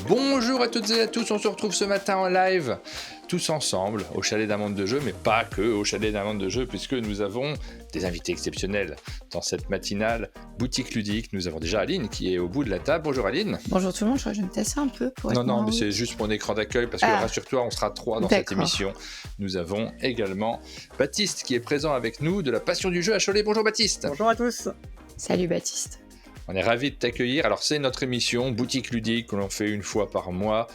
Bonjour à toutes et à tous, on se retrouve ce matin en live, tous ensemble, au chalet d'un monde de jeu, mais pas que au chalet d'un monde de jeu, puisque nous avons des invités exceptionnels dans cette matinale boutique ludique. Nous avons déjà Aline qui est au bout de la table. Bonjour Aline. Bonjour tout le monde, je crois que je vais me tasser un peu pour être Non, mais haute. c'est juste mon écran d'accueil, parce que rassure-toi, on sera 3 dans cette émission. Nous avons également Baptiste qui est présent avec nous de la Passion du jeu à Cholet. Bonjour Baptiste. Bonjour à tous. Salut Baptiste. On est ravis de t'accueillir. Alors c'est notre émission boutique ludique que l'on fait une fois par mois.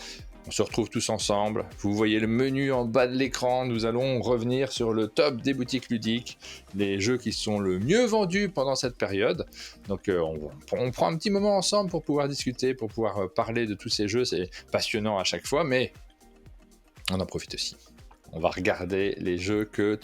On se retrouve tous ensemble. Vous voyez le menu en bas de l'écran. Nous allons revenir sur le top des boutiques ludiques, les jeux qui sont le mieux vendus pendant cette période. Donc on prend un petit moment ensemble pour pouvoir discuter, pour pouvoir parler de tous ces jeux. C'est passionnant à chaque fois, mais on en profite aussi. On va regarder les jeux que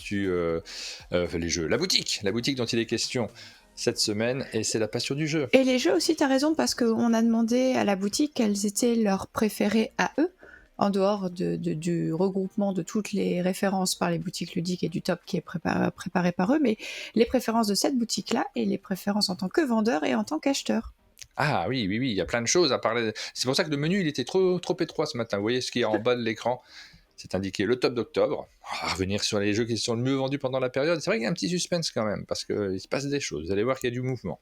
la boutique dont il est question cette semaine, et c'est la passion du jeu. Et les jeux aussi, t'as raison, parce qu'on a demandé à la boutique quels étaient leurs préférés à eux, en dehors du regroupement de toutes les références par les boutiques ludiques et du top qui est préparé par eux, mais les préférences de cette boutique-là et les préférences en tant que vendeur et en tant qu'acheteur. Ah oui, il y a plein de choses à parler. C'est pour ça que le menu il était trop étroit ce matin. Vous voyez ce qui est en bas de l'écran, c'est indiqué le top d'octobre. On va revenir sur les jeux qui sont le mieux vendus pendant la période. C'est vrai qu'il y a un petit suspense quand même, parce qu'il se passe des choses. Vous allez voir qu'il y a du mouvement.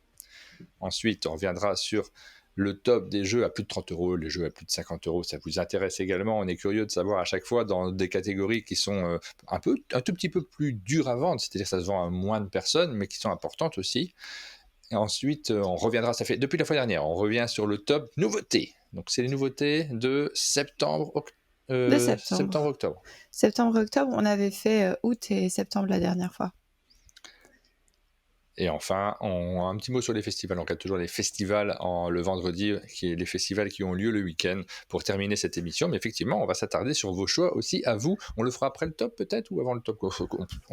Ensuite, on reviendra sur le top des jeux à plus de 30 €, les jeux à plus de 50 €. Ça vous intéresse également. On est curieux de savoir à chaque fois dans des catégories qui sont un tout petit peu plus dures à vendre, c'est-à-dire que ça se vend à moins de personnes, mais qui sont importantes aussi. Et ensuite, on reviendra, ça fait depuis la fois dernière, on revient sur le top nouveautés. Donc, c'est les nouveautés de septembre-octobre. Septembre-octobre, on avait fait août et septembre la dernière fois. Et enfin, un petit mot sur les festivals. On regarde toujours les festivals le vendredi, qui est les festivals qui ont lieu le week-end, pour terminer cette émission. Mais effectivement, on va s'attarder sur vos choix aussi à vous. On le fera après le top peut-être, ou avant le top? On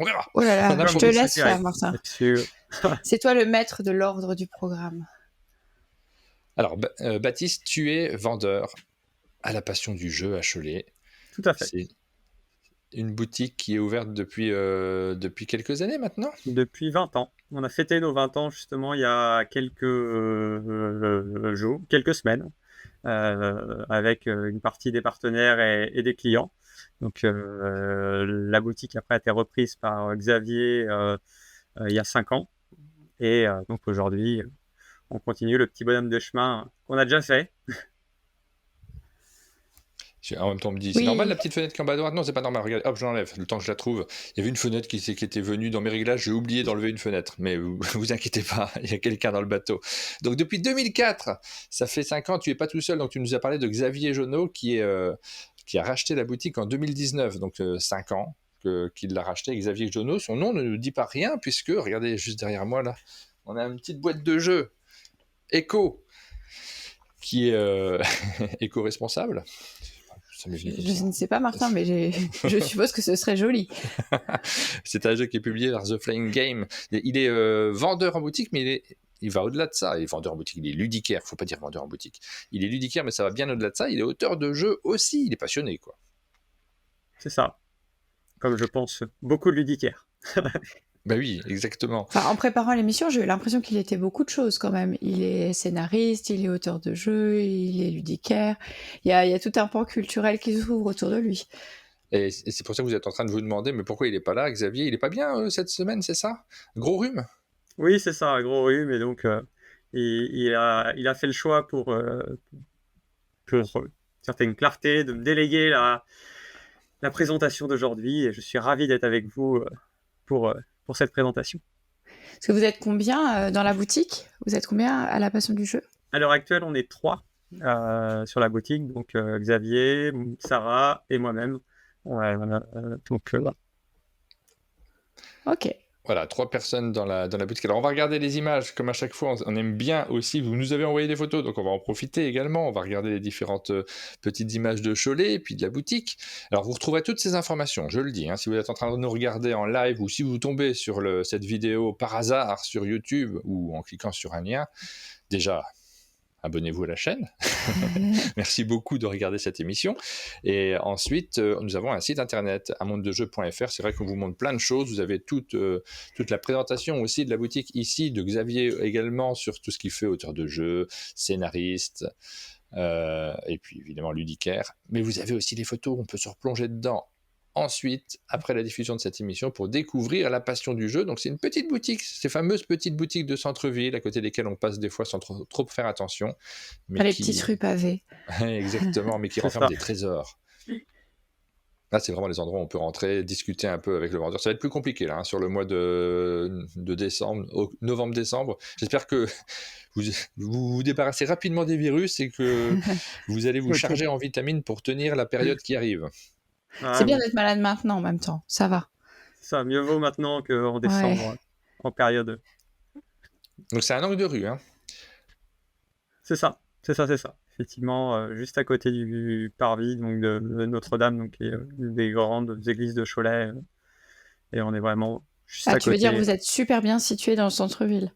verra. Oh là là, je te laisse faire, Martin. C'est toi le maître de l'ordre du programme. Alors, Baptiste, tu es vendeur à la Passion du jeu à Cholet. Tout à fait. C'est une boutique qui est ouverte depuis quelques années maintenant. Depuis 20 ans. On a fêté nos 20 ans justement il y a quelques semaines, avec une partie des partenaires et des clients. Donc la boutique après a été reprise par Xavier il y a 5 ans. Et donc aujourd'hui, on continue le petit bonhomme de chemin qu'on a déjà fait. En même temps, on me dit, c'est normal la petite fenêtre qui est en bas à droite? Non, c'est pas normal. Regarde, hop, je l'enlève. Le temps que je la trouve. Il y avait une fenêtre qui était venue dans mes réglages. J'ai oublié d'enlever une fenêtre. Mais vous inquiétez pas, il y a quelqu'un dans le bateau. Donc, depuis 2004, ça fait 5 ans, tu es pas tout seul. Donc, tu nous as parlé de Xavier Jonot qui a racheté la boutique en 2019. Donc, 5 ans qu'il l'a racheté. Xavier Jonot, son nom ne nous dit pas rien, puisque, regardez, juste derrière moi, là, on a une petite boîte de jeu Eco qui est éco-responsable. Je ne sais pas, Martin, mais je suppose que ce serait joli. C'est un jeu qui est publié par The Flying Game. Il est vendeur en boutique, mais il va au-delà de ça. Il est vendeur en boutique, il est ludicaire. Il ne faut pas dire vendeur en boutique. Il est ludicaire, mais ça va bien au-delà de ça. Il est auteur de jeux aussi. Il est passionné, quoi. C'est ça. Comme je pense beaucoup de ludicaires. Ben oui, exactement. Enfin, en préparant l'émission, j'ai eu l'impression qu'il était beaucoup de choses quand même. Il est scénariste, il est auteur de jeux, il est ludicaire. Il y a tout un pan culturel qui s'ouvre autour de lui. Et c'est pour ça que vous êtes en train de vous demander, mais pourquoi il n'est pas là, Xavier? Il n'est pas bien cette semaine, c'est ça? Gros rhume? Oui, c'est ça, un gros rhume. Et donc, il a fait le choix pour certaine clarté de me déléguer la présentation d'aujourd'hui. Et je suis ravi d'être avec vous pour cette présentation. Est-ce que vous êtes combien dans la boutique? Vous êtes combien à la Passion du jeu? À l'heure actuelle, on est 3 sur la boutique. Donc, Xavier, Sarah et moi-même. Donc, là. Ok. Voilà, 3 personnes dans la boutique. Alors, on va regarder les images, comme à chaque fois, on aime bien aussi. Vous nous avez envoyé des photos, donc on va en profiter également. On va regarder les différentes petites images de Cholet et puis de la boutique. Alors, vous retrouverez toutes ces informations, je le dis. Si vous êtes en train de nous regarder en live ou si vous tombez sur cette vidéo par hasard sur YouTube ou en cliquant sur un lien, déjà, abonnez-vous à la chaîne. Merci beaucoup de regarder cette émission. Et ensuite, nous avons un site internet, unmondedejeu.fr. C'est vrai qu'on vous montre plein de choses. Vous avez toute la présentation aussi de la boutique ici, de Xavier également, sur tout ce qu'il fait, auteur de jeux, scénariste, Et puis évidemment ludicaire. Mais vous avez aussi les photos, on peut se replonger dedans ensuite, après la diffusion de cette émission, pour découvrir la passion du jeu. Donc c'est une petite boutique, ces fameuses petites boutiques de centre-ville, à côté desquelles on passe des fois sans trop faire attention. Mais Les petites rues pavées. Exactement, mais qui renferment des trésors. Là, c'est vraiment les endroits où on peut rentrer, discuter un peu avec le vendeur. Ça va être plus compliqué là, sur le mois de décembre, novembre-décembre. J'espère que vous débarrassez rapidement des virus et que vous allez vous charger en vitamines pour tenir la période qui arrive. C'est bien d'être malade maintenant en même temps, ça va. Ça, mieux vaut maintenant qu'en décembre, en période. Donc c'est un angle de rue, hein. C'est ça. Effectivement, juste à côté du parvis donc de Notre-Dame, donc qui est une des grandes églises de Cholet. Et on est vraiment juste à côté. Tu veux dire que vous êtes super bien situé dans le centre-ville?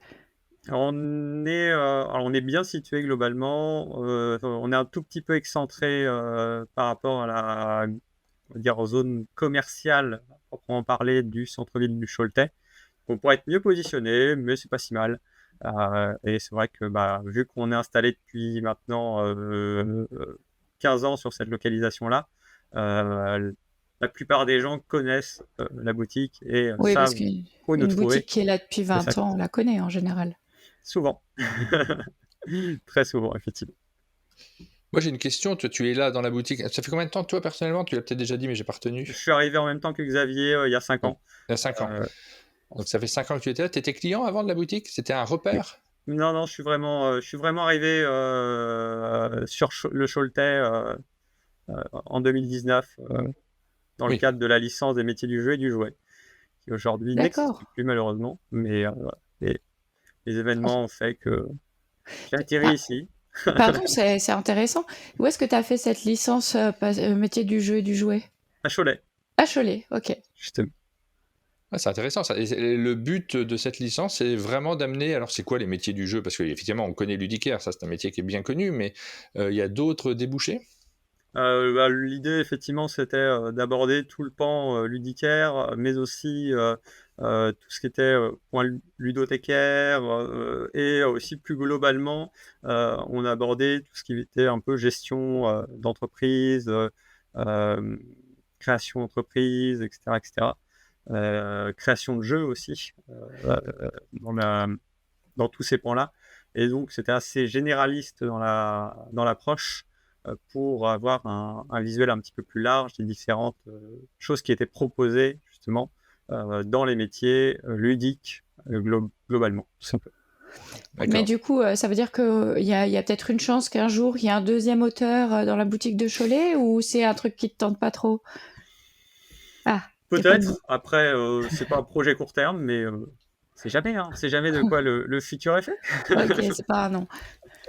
On est bien situé globalement. On est un tout petit peu excentré par rapport à aux zones commerciales, à proprement parler, du centre-ville du Choletais. On pourrait être mieux positionné, mais c'est pas si mal. Et c'est vrai que vu qu'on est installé depuis maintenant 15 ans sur cette localisation-là, la plupart des gens connaissent la boutique et oui, savent parce qu'une où nous trouver. Boutique qui est là depuis 20 ans, on la connaît en général. Souvent. Très souvent, effectivement. Moi, j'ai une question. Toi, tu es là dans la boutique. Ça fait combien de temps, toi, personnellement? Tu l'as peut-être déjà dit, mais j'ai pas retenu. Je suis arrivé en même temps que Xavier il y a 5 ans. Il y a 5 ans. Donc, ça fait 5 ans que tu étais là. Tu étais client avant de la boutique? C'était un repère? Non, je suis vraiment arrivé sur le Choletais en 2019 dans le cadre de la licence des métiers du jeu et du jouet, qui aujourd'hui n'existe plus malheureusement, mais les événements ont fait que j'ai atterri ici. Pardon, c'est intéressant. Où est-ce que tu as fait cette licence métier du jeu et du jouet? À Cholet. À Cholet, ok. Justement. C'est intéressant ça. Et le but de cette licence, c'est vraiment d'amener. Alors, c'est quoi les métiers du jeu? Parce qu'effectivement, on connaît ludicaire, ça c'est un métier qui est bien connu, mais il y a d'autres débouchés? L'idée, effectivement, c'était d'aborder tout le pan ludicaire, mais aussi tout ce qui était point ludothécaire, et aussi plus globalement, on a abordé tout ce qui était un peu gestion d'entreprise, création d'entreprise, etc., création de jeux aussi, dans tous ces pans-là. Et donc, c'était assez généraliste dans l'approche, pour avoir un visuel un petit peu plus large des différentes choses qui étaient proposées justement dans les métiers ludiques globalement, tout simplement. Mais du coup, ça veut dire qu'il y a peut-être une chance qu'un jour, il y a un deuxième auteur dans la boutique de Cholet, ou c'est un truc qui te tente pas trop? Peut-être. Après, c'est pas un projet court terme, mais c'est jamais de quoi le futur est fait. Ok, c'est pas un non.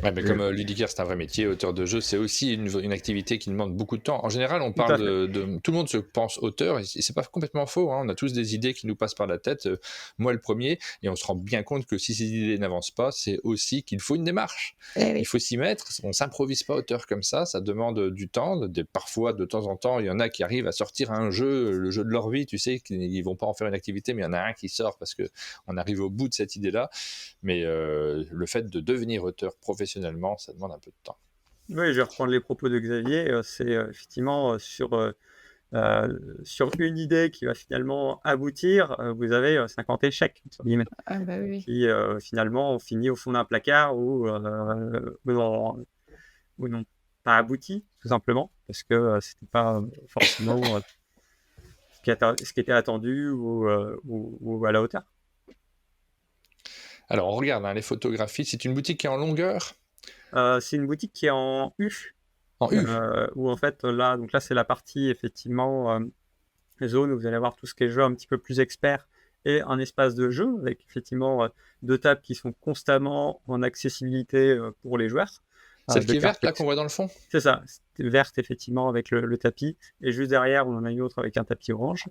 Ouais, mais comme ludicaire, c'est un vrai métier, auteur de jeu, c'est aussi une activité qui demande beaucoup de temps. En général, on parle de tout le monde se pense auteur, et c'est pas complètement faux, hein. On a tous des idées qui nous passent par la tête, moi le premier, et on se rend bien compte que si ces idées n'avancent pas, c'est aussi qu'il faut une démarche. Oui. Il faut s'y mettre, on s'improvise pas auteur comme ça demande du temps, parfois de temps en temps, il y en a qui arrivent à sortir un jeu, le jeu de leur vie, tu sais, qu'ils vont pas en faire une activité, mais il y en a un qui sort parce qu'on arrive au bout de cette idée-là. Mais le fait de devenir auteur professionnellement, ça demande un peu de temps. Oui, je vais reprendre les propos de Xavier. C'est effectivement sur une idée qui va finalement aboutir, vous avez 50 échecs, entre guillemets, qui finalement ont fini au fond d'un placard ou n'ont pas abouti, tout simplement, parce que c'était pas forcément ce qui était attendu ou à la hauteur. Alors, on regarde les photographies. C'est une boutique qui est en longueur? C'est une boutique qui est en U. En U. Où en fait, là, c'est la partie, effectivement, zone où vous allez avoir tout ce qui est jeu un petit peu plus expert et un espace de jeu avec, effectivement, 2 tables qui sont constamment en accessibilité pour les joueurs. Celle qui est verte, là, qu'on voit dans le fond? C'est ça. C'est verte, effectivement, avec le tapis. Et juste derrière, on en a une autre avec un tapis orange.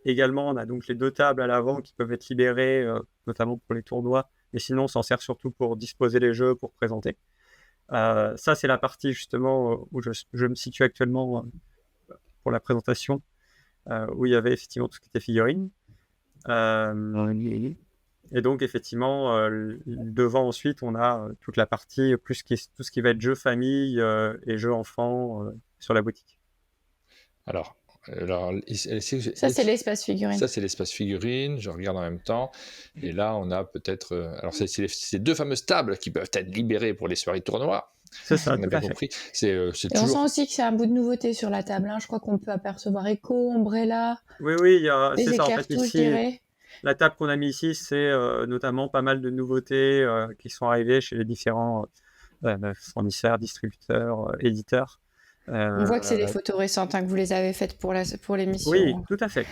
Également, on a donc les 2 tables à l'avant qui peuvent être libérées, notamment pour les tournois, mais sinon on s'en sert surtout pour disposer les jeux, pour présenter. Ça, c'est la partie justement où je me situe actuellement pour la présentation, où il y avait effectivement tout ce qui était figurines. Et donc, effectivement, devant, ensuite, on a toute la partie, tout ce qui va être jeux famille et jeux enfants sur la boutique. Alors, Ça, c'est l'espace figurine. ça, c'est l'espace figurine, je regarde en même temps. Et là, on a peut-être. Alors, c'est ces deux fameuses tables qui peuvent être libérées pour les soirées tournois. C'est ça, On a tout bien à fait. compris. C'est Et on toujours. sent aussi que c'est un bout de nouveauté sur la table. Hein. Je crois qu'on peut apercevoir Echo, Umbrella, Oui, c'est les ça, en fait, écartous, je ici. dirais. La table qu'on a mis ici, c'est notamment pas mal de nouveautés qui sont arrivées chez les différents fournisseurs, distributeurs, éditeurs. On voit que c'est des Euh, photos récentes hein, que vous les avez faites pour l'émission. oui, tout à fait.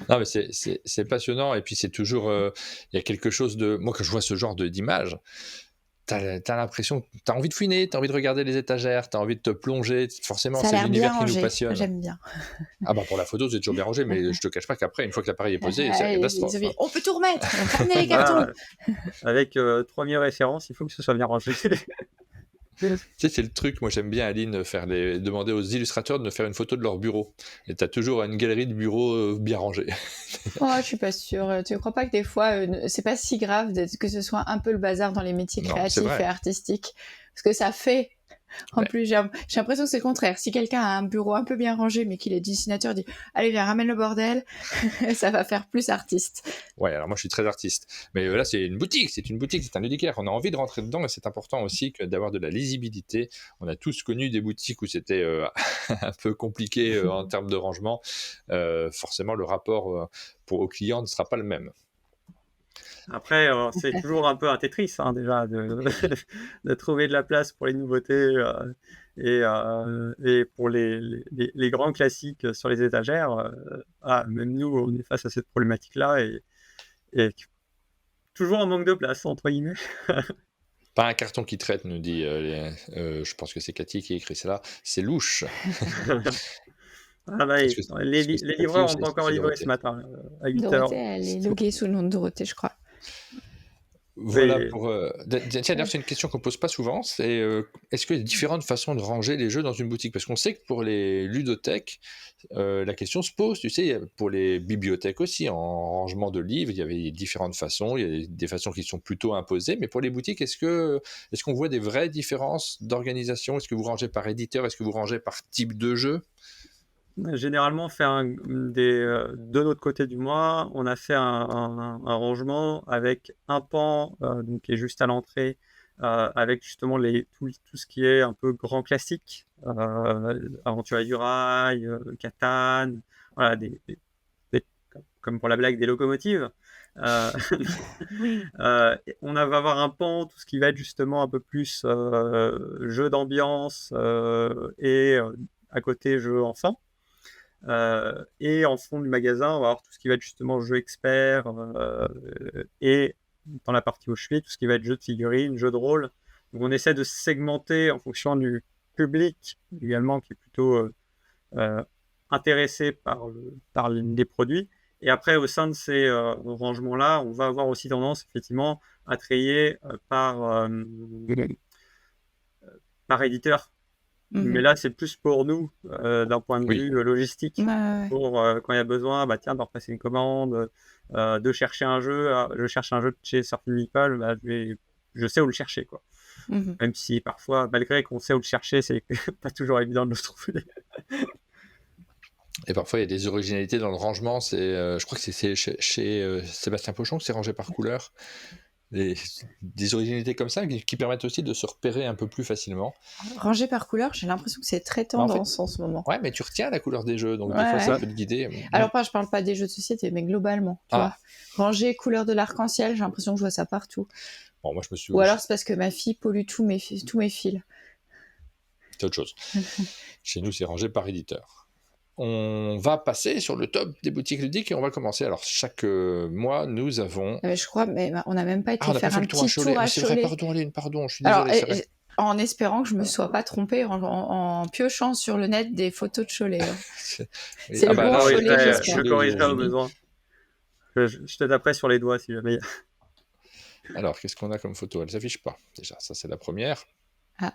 Non, mais c'est passionnant. Et puis, c'est toujours. Il y a quelque chose de. Moi, quand je vois ce genre d'images, t'as l'impression. T'as envie de fouiner, t'as envie de regarder les étagères, t'as envie de te plonger. Forcément, Ça a c'est l'air l'univers bien qui nous rangé. passionne. J'aime bien. Ah, bah, pour la photo, c'est toujours bien rangé, mais je te cache pas qu'après, une fois que l'appareil est posé, c'est la catastrophe. Ils ont dit, on peut tout remettre. Ramenez les cartons. Avec 3000 références, il faut que ce soit bien rangé. Tu sais, c'est le truc, moi j'aime bien Aline demander aux illustrateurs de me faire une photo de leur bureau. Et t'as toujours une galerie de bureaux bien rangés. Oh, je suis pas sûre. Tu ne crois pas que des fois, c'est pas si grave que ce soit un peu le bazar dans les métiers Non, c'est créatifs vrai. et artistiques? Parce que ça fait. En plus, j'ai l'impression que c'est le contraire. Si quelqu'un a un bureau un peu bien rangé, mais qu'il est dessinateur, dit allez, viens, ramène le bordel, ça va faire plus artiste. Ouais, alors moi je suis très artiste. Mais là, c'est une boutique, c'est un ludicaire. On a envie de rentrer dedans et c'est important aussi d'avoir de la lisibilité. On a tous connu des boutiques où c'était un peu compliqué en termes de rangement. Forcément, le rapport aux clients ne sera pas le même. Après, c'est toujours un peu un Tetris, hein, déjà, de trouver de la place pour les nouveautés et pour les grands classiques sur les étagères. Même nous, on est face à cette problématique-là et toujours un manque de place, entre guillemets. Pas un carton qui traite, nous dit. Je pense que c'est Cathy qui a écrit cela. C'est louche. Les livreurs n'ont pas encore livré ce matin, à 8 Dorothée, heures. elle est loguée sous le nom de Dorothée, je crois. Voilà pour. Tiens, d'ailleurs, c'est une question qu'on pose pas souvent. C'est est-ce qu'il y a différentes façons de ranger les jeux dans une boutique? Parce qu'on sait que pour les ludothèques, la question se pose. Tu sais, pour les bibliothèques aussi, en rangement de livres, il y avait différentes façons. Il y a des façons qui sont plutôt imposées. Mais pour les boutiques, est-ce qu'on voit des vraies différences d'organisation? Est-ce que vous rangez par éditeur? Est-ce que vous rangez par type de jeu? Généralement, on fait de l'autre côté du mois, on a fait un rangement avec un pan donc, qui est juste à l'entrée, avec justement tout ce qui est un peu grand classique, Aventurier du Rail, Catan, voilà, comme pour la blague, des locomotives. On va avoir un pan, tout ce qui va être justement un peu plus jeu d'ambiance et à côté jeu enfant. Et en fond du magasin, on va avoir tout ce qui va être justement jeu expert et dans la partie au chevet, tout ce qui va être jeu de figurines, jeu de rôle. Donc on essaie de segmenter en fonction du public également qui est plutôt intéressé par les produits. Et après, au sein de ces rangements-là, on va avoir aussi tendance effectivement à trier par éditeur. Mais là, c'est plus pour nous, d'un point de vue logistique. Pour quand il y a besoin, de repasser une commande, de chercher un jeu. Je cherche un jeu de chez Surfing Meeple, je sais où le chercher, quoi. Même si parfois, malgré qu'on sait où le chercher, c'est pas toujours évident de le trouver. Et parfois, il y a des originalités dans le rangement. Je crois que c'est chez Sébastien Pochon que c'est rangé par couleur. Des originalités comme ça qui permettent aussi de se repérer un peu plus facilement. Rangé par couleur, j'ai l'impression que c'est très tendance en ce moment. Ouais, mais tu retiens la couleur des jeux, donc des fois ça peut te guider. Alors je parle pas des jeux de société, mais globalement, tu vois. Rangé couleur de l'arc-en-ciel, j'ai l'impression que je vois ça partout. Bon, moi je me suis. Ou alors c'est parce que ma fille pollue tous mes fils. C'est autre chose. Chez nous, c'est rangé par éditeur. On va passer sur le top des boutiques ludiques et on va commencer. Alors, chaque mois, nous avons... je crois, mais on n'a même pas été faire un petit tour à Cholet. C'est vrai, pardon, je suis désolé. Alors, en espérant que je ne me sois pas trompée en piochant sur le net des photos de Cholet. C'est le bon Cholet, j'espère. Je corrigerai au besoin. Je te taperai sur les doigts si jamais. Alors, qu'est-ce qu'on a comme photo? Elle ne s'affiche pas. Déjà, ça, c'est la première. Alors,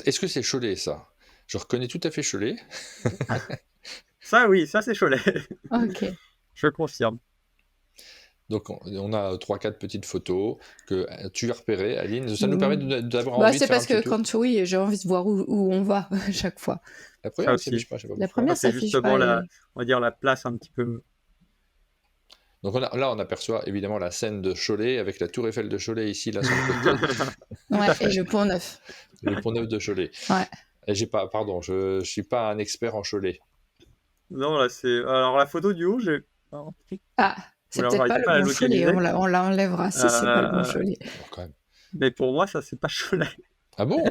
est-ce que c'est Cholet, ça? Je reconnais tout à fait Cholet. Ça, oui, ça, c'est Cholet. Ok. Je confirme. Donc, on a 3-4 petites photos que tu as repérées, Aline. Ça nous permet d'avoir envie de C'est faire parce un petit que tour. quand j'ai envie de voir où on va à chaque fois. La première, Ça elle aussi. s'affiche pas, je sais pas La pourquoi. première C'est s'affiche justement pas. on va dire la place un petit peu. Donc là, on aperçoit évidemment la scène de Cholet avec la tour Eiffel de Cholet ici, là, sur le côté. Ouais, et le Pont Neuf. Le pont neuf de Cholet. Ouais. Et je suis pas un expert en Cholet. Non, là, alors la photo du haut, Ah, c'est Alors, peut-être j'arrive pas le pas à la bon Cholet, localiser. on l'enlèvera si c'est pas le bon Cholet. Bon, quand même. Mais pour moi, ça, c'est pas Cholet. Ah bon?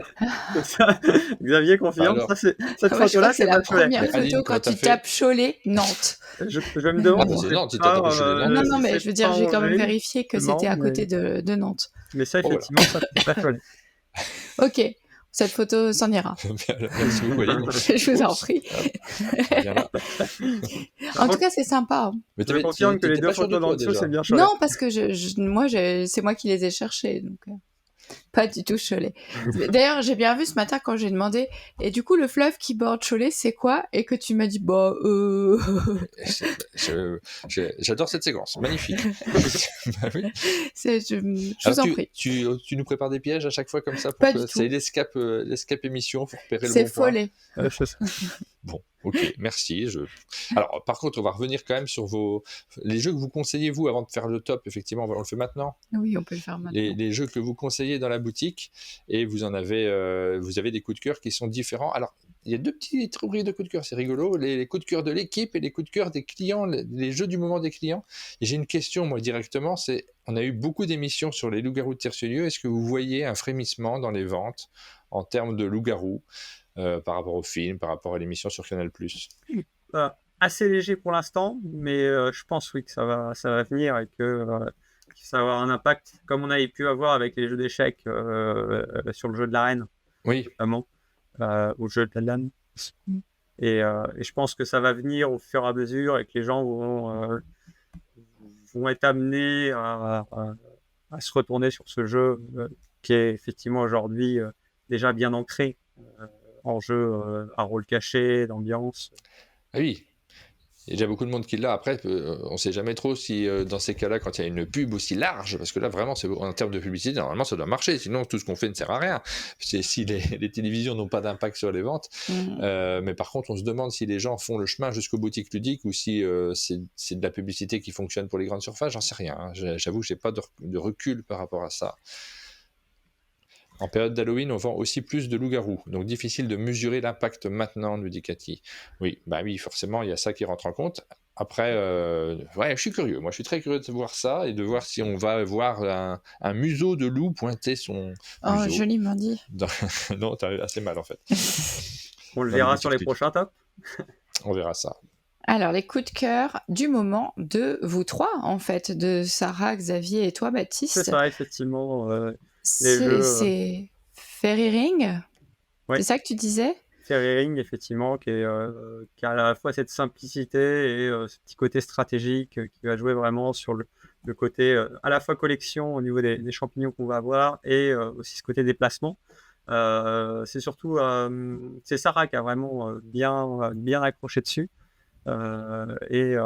Donc ça, Xavier confirme, Alors, cette Moi, je photo-là, crois que c'est c'est la pas Cholet. première Mais photo Aline, quand quand t'as tu fait- tapes Cholet, Nantes. Je me demande Ah, bah, si c'est Nantes, si pas, t'as tapé Cholet, Nantes. Non, mais si je veux c'est dire, pas j'ai quand même Angers, vérifié que non, c'était à mais- côté de Nantes. Mais ça, Oh, voilà. effectivement, ça c'est pas Cholet. Ok, cette photo s'en ira. Merci beaucoup, Aline. Je vous en Oups. prie. Viens là. En tout cas, c'est sympa. Hein. Mais Je confirme que les t'étais deux pas sûr de photos toi, d'en dessous, déjà. c'est bien Cholet. Non, parce que c'est moi qui les ai cherchés, donc pas du tout Cholet. D'ailleurs, j'ai bien vu ce matin quand j'ai demandé, et du coup, le fleuve qui borde Cholet, c'est quoi? Et que tu m'as dit, J'adore cette séquence, magnifique. Bah oui. je vous Alors, en prie. tu nous prépares des pièges à chaque fois comme ça pour Pas que du tout. c'est l'escape émission pour repérer le C'est bon point. follet. C'est ça. Bon, ok, merci. Alors, par contre, on va revenir quand même sur les jeux que vous conseillez, vous, avant de faire le top. Effectivement, on le fait maintenant. Oui, on peut le faire maintenant. Les jeux que vous conseillez dans la boutique, et vous avez des coups de cœur qui sont différents. Alors, il y a 2 petites rubriques de coups de cœur, c'est rigolo. Les coups de cœur de l'équipe et les coups de cœur des clients, les jeux du moment des clients. Et j'ai une question, moi, directement, on a eu beaucoup d'émissions sur les loups-garous de Tiercelieu. Est-ce que vous voyez un frémissement dans les ventes en termes de loups-garous par rapport au film, par rapport à l'émission sur Canal+. Assez léger pour l'instant, mais je pense oui que ça va venir et que ça va avoir un impact, comme on avait pu avoir avec les jeux d'échecs sur le jeu de l'arène, Oui. notamment, au jeu de la LAN. Et je pense que ça va venir au fur et à mesure et que les gens vont être amenés à se retourner sur ce jeu qui est effectivement aujourd'hui déjà bien ancré en jeu à rôle caché, d'ambiance. Ah oui. Il y a déjà beaucoup de monde qui l'a. Après, on ne sait jamais trop si dans ces cas-là, quand il y a une pub aussi large, parce que là vraiment, en termes de publicité, normalement ça doit marcher, sinon tout ce qu'on fait ne sert à rien. C'est si les télévisions n'ont pas d'impact sur les ventes. Mais par contre, on se demande si les gens font le chemin jusqu'aux boutiques ludiques ou si c'est de la publicité qui fonctionne pour les grandes surfaces, j'en sais rien. Hein. J'avoue que je n'ai pas de recul par rapport à ça. En période d'Halloween, on vend aussi plus de loups-garous, donc difficile de mesurer l'impact maintenant, nous dit Cathy. Oui, forcément, il y a ça qui rentre en compte. Après, je suis curieux. Moi, je suis très curieux de voir ça et de voir si on va voir un museau de loup pointer son museau. Joliment dit. Non, t'as assez mal, en fait. On le verra sur les prochains tops. On verra ça. Alors, les coups de cœur du moment de vous trois, en fait, de Sarah, Xavier et toi, Baptiste. C'est ça, effectivement. C'est Fairy Ring. Ouais. C'est ça que tu disais? Fairy Ring, effectivement, qui a à la fois cette simplicité et ce petit côté stratégique qui va jouer vraiment sur le côté à la fois collection au niveau des champignons qu'on va avoir et aussi ce côté déplacement. C'est surtout c'est Sarah qui a vraiment bien accroché dessus. Mais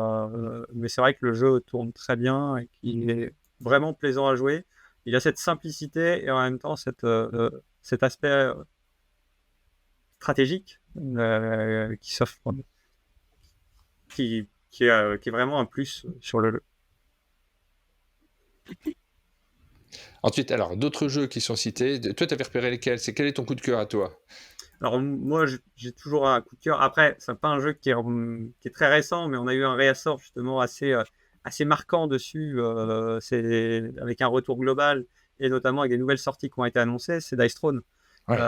c'est vrai que le jeu tourne très bien et qu'il est vraiment plaisant à jouer. Il a cette simplicité et en même temps cet aspect stratégique qui s'offre, qui est vraiment un plus sur le jeu. Ensuite, alors, d'autres jeux qui sont cités. Toi, tu avais repéré lesquels? Quel est ton coup de cœur à toi? Alors moi, j'ai toujours un coup de cœur. Après, c'est pas un jeu qui est très récent, mais on a eu un réassort justement assez marquant dessus. C'est avec un retour global et notamment avec des nouvelles sorties qui ont été annoncées. C'est Dice Throne, Ouais.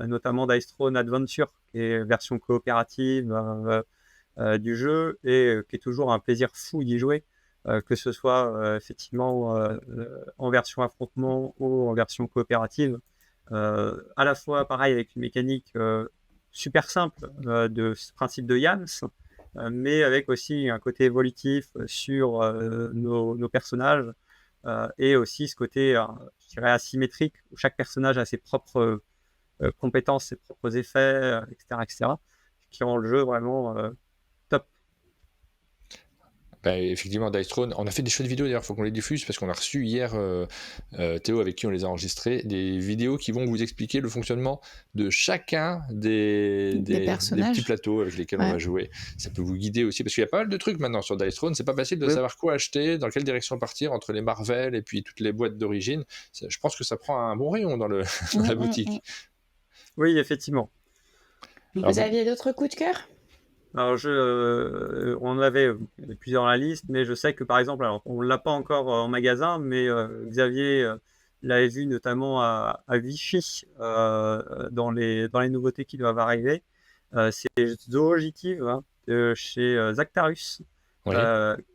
notamment Dice Throne Adventure, qui est version coopérative du jeu et qui est toujours un plaisir fou d'y jouer. Que ce soit effectivement en version affrontement ou en version coopérative. À la fois pareil avec une mécanique super simple de ce principe de Yams, mais avec aussi un côté évolutif sur nos personnages et aussi ce côté, je dirais, asymétrique où chaque personnage a ses propres compétences, ses propres effets, etc., qui rend le jeu vraiment top. Bah, effectivement, Dice Throne, on a fait des chouettes vidéos d'ailleurs, il faut qu'on les diffuse parce qu'on a reçu hier Théo avec qui on les a enregistrés, des vidéos qui vont vous expliquer le fonctionnement de chacun des personnages. petits plateaux avec lesquels on va jouer. Ça peut vous guider aussi parce qu'il y a pas mal de trucs maintenant sur Dice Throne, c'est pas facile de savoir quoi acheter, dans quelle direction partir entre les Marvel et puis toutes les boîtes d'origine. Je pense que ça prend un bon rayon dans la boutique. Oui, effectivement. Vous aviez d'autres coups de cœur? Alors, on avait plusieurs dans la liste, mais je sais que par exemple, alors, on ne l'a pas encore en magasin, mais Xavier l'avait vu notamment à Vichy dans les nouveautés qui doivent arriver. C'est Zoogitive chez Zactarus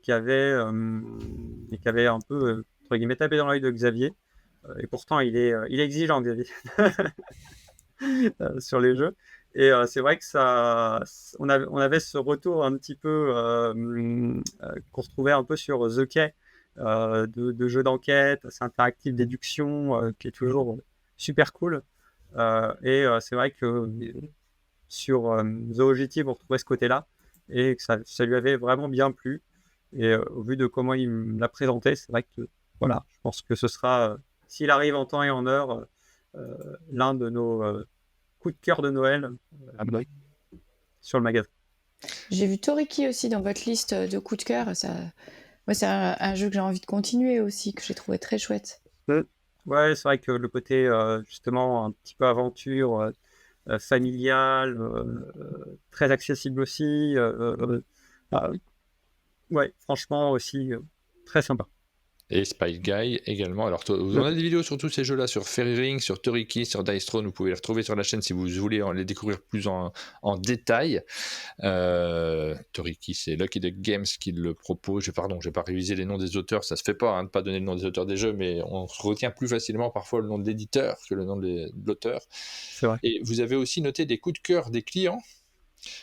qui avait un peu entre guillemets tapé dans l'œil de Xavier. Et pourtant, il est exigeant, Xavier, sur les jeux. Et c'est vrai que on avait ce retour un petit peu qu'on retrouvait un peu sur The Quai, de jeux d'enquête, assez interactif, déduction, qui est toujours super cool. Et c'est vrai que sur The Objective, on retrouvait ce côté-là et que ça lui avait vraiment bien plu. Et au vu de comment il me l'a présenté, c'est vrai que voilà, je pense que ce sera, s'il arrive en temps et en heure, l'un de nos coup de cœur de Noël sur le magasin. J'ai vu Toriki aussi dans votre liste de coups de cœur. Moi, c'est un jeu que j'ai envie de continuer aussi, que j'ai trouvé très chouette. Ouais, c'est vrai que le côté justement un petit peu aventure, familial, très accessible aussi. Ouais, franchement aussi très sympa. Et Spy Guy également. Alors, on a des vidéos sur tous ces jeux-là, sur Fairy Ring, sur Toriki, sur Dice Throne. Vous pouvez les retrouver sur la chaîne si vous voulez les découvrir plus en détail. Toriki, c'est Lucky Duck Games qui le propose. J'ai pas révisé les noms des auteurs. Ça se fait pas de pas donner le nom des auteurs des jeux, mais on se retient plus facilement parfois le nom de l'éditeur que le nom de l'auteur. C'est vrai. Et vous avez aussi noté des coups de cœur des clients,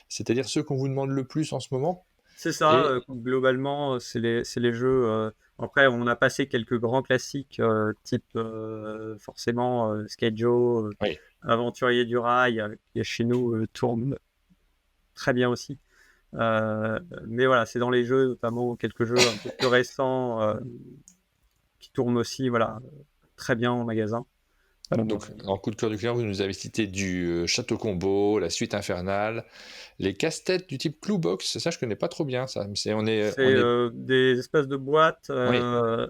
c'est-à-dire ceux qu'on vous demande le plus en ce moment. C'est ça, globalement, c'est les jeux. Après, on a passé quelques grands classiques, type forcément Skate Joe, Aventurier du Rail, qui chez nous tourne très bien aussi. Mais voilà, c'est dans les jeux, notamment quelques jeux un peu plus récents qui tournent aussi très bien en magasin. Donc, en coup de cœur du client, vous nous avez cité du Château Combo, la suite infernale, les casse-têtes du type Cluebox. Ça, je connais pas trop bien. Ça, c'est des espèces de boîtes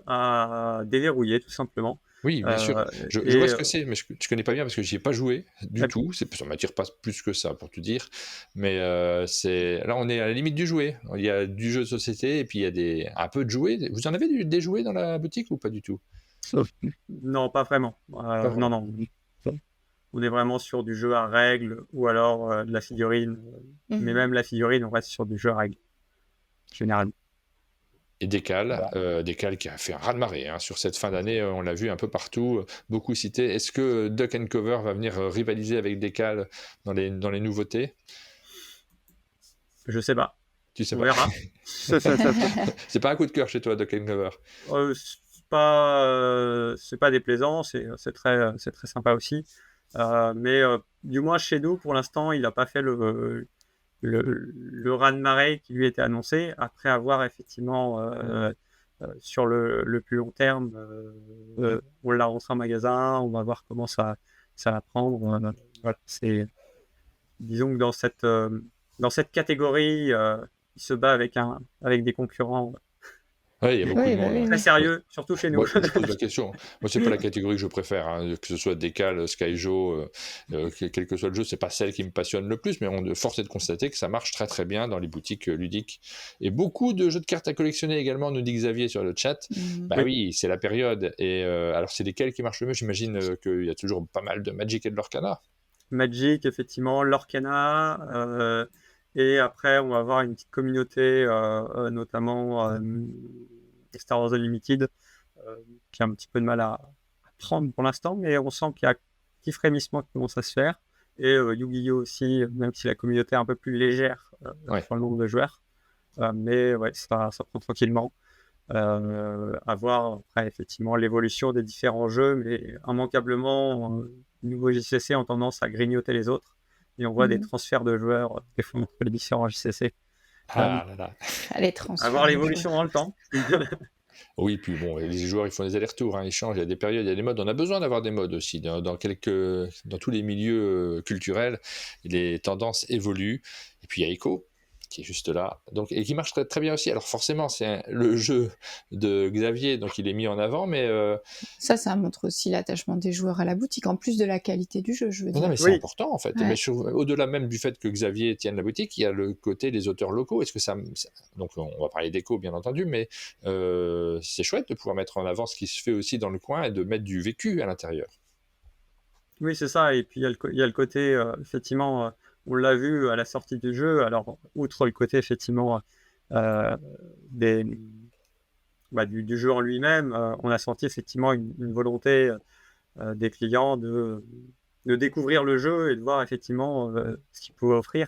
à déverrouiller, tout simplement. Oui, bien sûr. Je vois ce que c'est, mais je connais pas bien parce que j'y ai pas joué du tout. Ça m'attire pas plus que ça, pour te dire. Mais là, on est à la limite du jouet. Il y a du jeu de société et puis il y a un peu de jouets. Vous en avez des jouets dans la boutique ou pas du tout? Non, pas vraiment. Non. On est vraiment sur du jeu à règles ou alors de la figurine. Mais même la figurine, on reste sur du jeu à règles, généralement. Et Décal qui a fait un raz-de-marée sur cette fin d'année, on l'a vu un peu partout, beaucoup cité. Est-ce que Duck & Cover va venir rivaliser avec Décal dans les nouveautés? Je sais pas. Tu sais on pas. verra. C'est pas un coup de cœur chez toi, Duck & Cover? C'est pas déplaisant, c'est très sympa aussi. Mais du moins chez nous, pour l'instant, il n'a pas fait le raz-de-marée qui lui était annoncé, après avoir effectivement sur le plus long terme, on l'a rentré en magasin, on va voir comment ça va prendre. Voilà, disons que dans cette catégorie, il se bat avec des concurrents. Ouais, il y a beaucoup de monde. Très sérieux, surtout chez nous. Moi, je pose la question. Moi, c'est pas la catégorie que je préfère, que ce soit Décal, Skyjo, quel que soit le jeu, c'est pas celle qui me passionne le plus, mais force est de constater que ça marche très très bien dans les boutiques ludiques. Et beaucoup de jeux de cartes à collectionner également, nous dit Xavier sur le chat. Oui, c'est la période. Et alors, c'est lesquels qui marchent le mieux? J'imagine qu'il y a toujours pas mal de Magic et de Lorcana. Magic, effectivement, Lorcana. Et après, on va avoir une petite communauté, notamment Star Wars Unlimited, qui a un petit peu de mal à prendre pour l'instant, mais on sent qu'il y a un petit frémissement qui commence à se faire. Et Yu-Gi-Oh! Aussi, même si la communauté est un peu plus légère sur le nombre de joueurs. Mais ouais, ça prend tranquillement. À voir après, effectivement, l'évolution des différents jeux, mais immanquablement, les nouveaux JCC ont tendance à grignoter les autres. Et on voit des transferts de joueurs des fois entre les différents JCC. Ah là là. Les avoir transferts de l'évolution joueurs. dans le temps. Oui, puis bon, les joueurs ils font des allers-retours, hein, ils changent, il y a des périodes, il y a des modes. On a besoin d'avoir des modes aussi. Dans tous les milieux culturels, les tendances évoluent. Et puis il y a Echo qui est juste là, donc, et qui marche très, très bien aussi. Alors forcément, le jeu de Xavier, donc il est mis en avant, mais Ça montre aussi l'attachement des joueurs à la boutique, en plus de la qualité du jeu, je veux non, dire. mais c'est Oui, important en fait. Ouais. Mais au-delà même du fait que Xavier tienne la boutique, il y a le côté des auteurs locaux. Est-ce que donc on va parler d'écho bien entendu, mais c'est chouette de pouvoir mettre en avant ce qui se fait aussi dans le coin et de mettre du vécu à l'intérieur. oui, c'est ça. Et puis il y a le côté, effectivement, on l'a vu à la sortie du jeu. Alors, outre le côté, effectivement, euh, des, du jeu en lui-même, on a senti effectivement une volonté des clients de découvrir le jeu et de voir effectivement ce qu'il pouvait offrir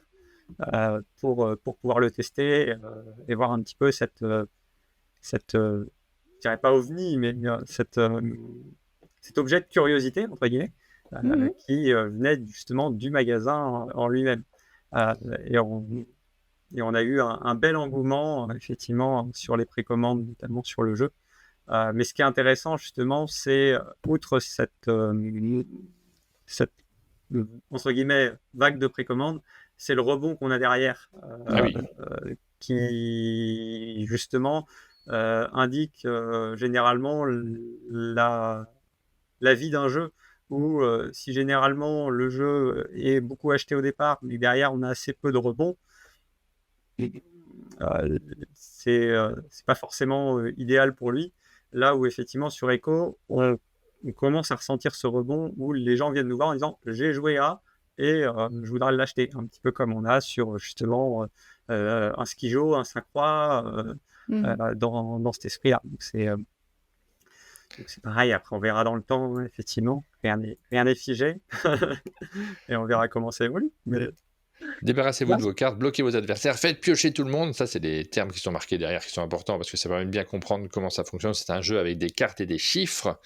pour pouvoir le tester et voir un petit peu je dirais pas ovni, mais cet objet de curiosité, entre guillemets, Mhm. qui venait justement du magasin en lui-même. Euh, et, on, et on a eu un bel engouement, effectivement, sur les précommandes, notamment sur le jeu. Mais ce qui est intéressant, justement, c'est, outre cette entre guillemets, vague de précommande, c'est le rebond qu'on a derrière, Ah oui, qui, justement, indique généralement la vie d'un jeu, où si généralement le jeu est beaucoup acheté au départ, mais derrière on a assez peu de rebond, c'est pas forcément idéal pour lui. Là où effectivement sur Echo, on commence à ressentir ce rebond où les gens viennent nous voir en disant j'ai joué à et je voudrais l'acheter, un petit peu comme on a sur justement un Skijo, un Saint-Croix, Mhm. dans cet esprit-là. Donc c'est pareil, après on verra dans le temps, hein, effectivement, rien n'est figé et on verra comment ça évolue. Mais débarrassez-vous de vos cartes, bloquez vos adversaires, faites piocher tout le monde. Ça, c'est des termes qui sont marqués derrière, qui sont importants parce que ça permet de bien comprendre comment ça fonctionne. C'est un jeu avec des cartes et des chiffres,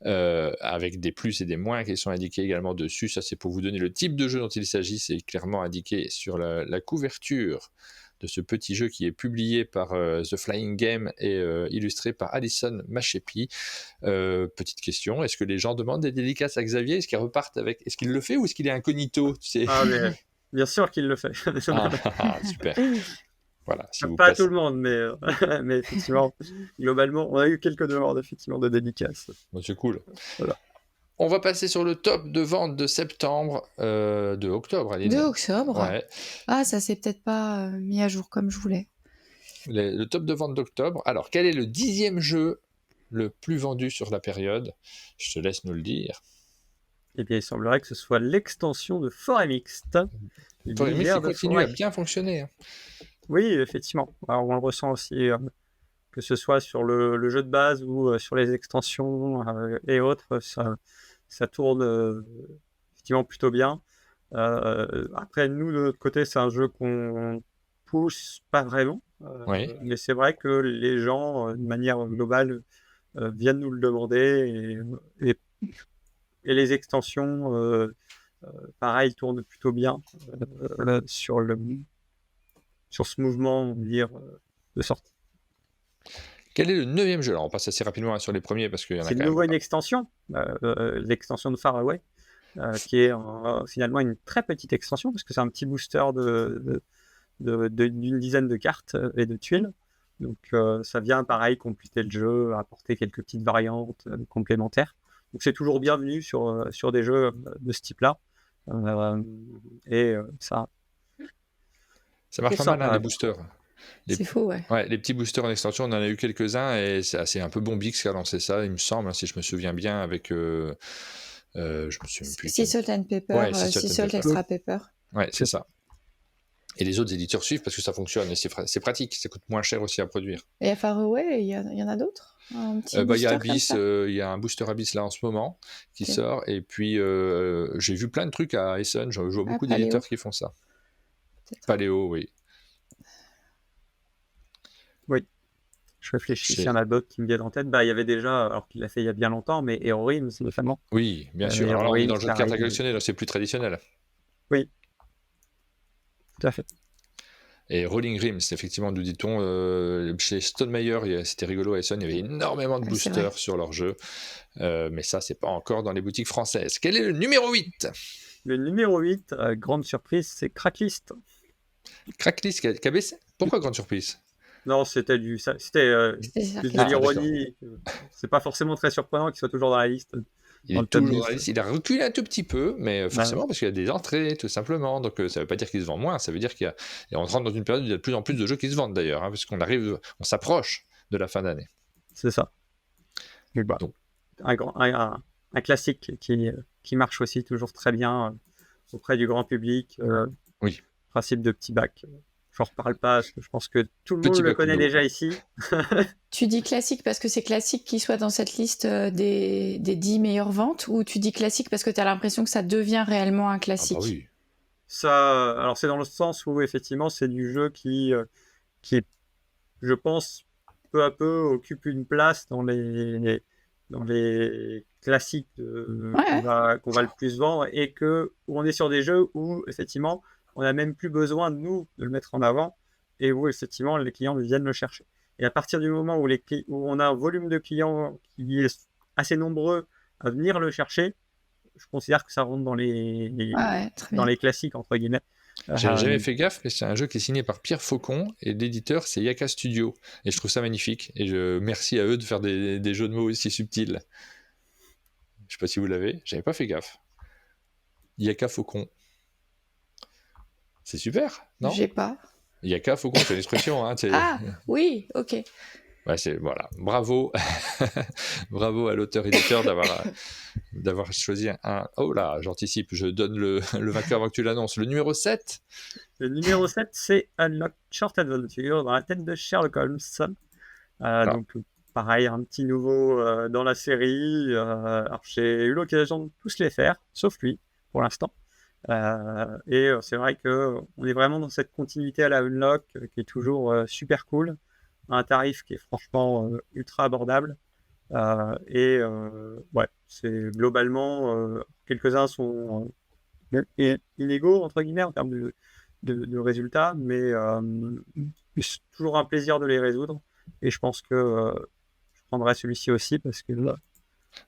avec des plus et des moins qui sont indiqués également dessus. Ça, c'est pour vous donner le type de jeu dont il s'agit. C'est clairement indiqué sur la couverture de ce petit jeu qui est publié par The Flying Game et illustré par Alison Machepi. Petite question, est-ce que les gens demandent des dédicaces à Xavier? Est-ce qu'ils repartent avec... Est-ce qu'il le fait ou est-ce qu'il est incognito, tu sais? mais bien sûr qu'il le fait. Super. Voilà, si vous Pas à tout passez... le monde, mais, mais effectivement, globalement, on a eu quelques demandes effectivement de dédicaces. Bon, c'est cool. Voilà. On va passer sur le top de vente de septembre, de octobre, Aline. De octobre. Ouais. Ah, ça s'est peut-être pas mis à jour comme je voulais. Le top de vente d'octobre. Alors, quel est le 10e jeu le plus vendu sur la période? Je te laisse nous le dire. Eh bien, il semblerait que ce soit l'extension de Forêt Mixte. Forêt Mixte, l'univers il de continue à Forêt. bien fonctionner. Hein. Oui, effectivement. Alors, on le ressent aussi, que ce soit sur le jeu de base ou sur les extensions et autres, ça tourne effectivement plutôt bien. Après, nous, de notre côté, c'est un jeu qu'on pousse pas vraiment. Oui. Mais c'est vrai que les gens, de manière globale, viennent nous le demander et, et les extensions, pareil, tournent plutôt bien sur ce mouvement, on va dire, de sortie. Quel est le 9e jeu? Alors, on passe assez rapidement sur les premiers parce qu'il y en a C'est de quand nouveau même. une extension, l'extension de Faraway, qui est finalement une très petite extension, parce que c'est un petit booster d'une dizaine de cartes et de tuiles. Donc ça vient pareil compléter le jeu, apporter quelques petites variantes complémentaires. Donc c'est toujours bienvenu sur des jeux de ce type-là. Et ça marche pas mal, hein, les sympa. boosters. C'est faux, ouais. Ouais, les petits boosters en extension, on en a eu quelques-uns et c'est un peu Bombix qui a lancé ça, il me semble, hein, si je me souviens bien, avec. Je me souviens plus. Sea Salt and Pepper, Ouais, Sea Salt Extra Pepper. Ouais, c'est ça. Et les autres éditeurs suivent parce que ça fonctionne et c'est pratique, ça coûte moins cher aussi à produire. Et à Faraway, il y en a d'autres? Il y a Abyss, il y a un booster Abyss là en ce moment qui sort, et puis j'ai vu plein de trucs à Essen, je vois beaucoup d'éditeurs qui font ça. Paléo, oui. Oui, je réfléchis, s'il y en a d'autres qui me viennent en tête. Il y avait déjà, alors qu'il l'a fait il y a bien longtemps, mais Heroines notamment. Oui, bien sûr. Alors là, on est dans le jeu de cartes à collectionner, là c'est plus traditionnel. Oui, tout à fait. Et Rolling Rims, effectivement, nous dit-on, chez Stone Meyer, c'était rigolo à Essonne, il y avait énormément de Ouais, c'est vrai. boosters sur leur jeu. Mais ça, c'est pas encore dans les boutiques françaises. Quel est le numéro 8? Le numéro 8, grande surprise, c'est Cracklist. Cracklist qui a baissé. Pourquoi grande surprise? Non, c'était C'était plus de sarcastique. l'ironie. C'est pas forcément très surprenant qu'il soit toujours dans la liste. Il Dans est le top toujours dans 10. la liste. Il a reculé un tout petit peu, mais Ouais. forcément parce qu'il y a des entrées, tout simplement. Donc ça veut pas dire qu'il se vend moins, ça veut dire et on rentre dans une période où il y a de plus en plus de jeux qui se vendent d'ailleurs, parce qu'on s'approche de la fin d'année. C'est ça. Et bah, Donc. un classique qui marche aussi toujours très bien auprès du grand public. Oui. Principe de petit bac. J'en reparle pas, parce que je pense que tout le Petit monde le bac connaît Uno. déjà ici. Tu dis classique parce que c'est classique qu'il soit dans cette liste des 10 meilleures ventes, ou tu dis classique parce que tu as l'impression que ça devient réellement un Ah classique? bah oui. Ça, alors c'est dans le sens où effectivement c'est du jeu qui, je pense, peu à peu occupe une place dans les classiques Ouais. qu'on va le plus vendre, et où on est sur des jeux où effectivement on n'a même plus besoin de nous de le mettre en avant, et où effectivement les clients viennent le chercher. Et à partir du moment où on a un volume de clients qui est assez nombreux à venir le chercher, je considère que ça rentre dans Ouais, très bien. les classiques entre guillemets. J'avais jamais fait gaffe, mais c'est un jeu qui est signé par Pierre Faucon et l'éditeur c'est Yaka Studio. Et je trouve ça magnifique. Et merci à eux de faire des jeux de mots aussi subtils. Je sais pas si vous l'avez, j'avais pas fait gaffe. Yaka Faucon. C'est super, non? J'ai pas. Yaka Faucon, c'est une expression. Hein, Ah, oui, ok. Ouais, voilà. Bravo, bravo à l'auteur-éditeur d'avoir choisi un. Oh là, j'anticipe, je donne le vainqueur avant que tu l'annonces. Le numéro 7. Le numéro 7, c'est Unlock Short Adventure dans la tête de Sherlock Holmes. Donc, pareil, un petit nouveau dans la série. Alors, j'ai eu l'occasion de tous les faire, sauf lui, pour l'instant. Et c'est vrai qu'on est vraiment dans cette continuité à la Unlock qui est toujours super cool, à un tarif qui est franchement ultra abordable. Ouais, c'est globalement, quelques-uns sont inégaux, entre guillemets, en termes de résultats, mais c'est toujours un plaisir de les résoudre. Et je pense que je prendrai celui-ci aussi parce que là,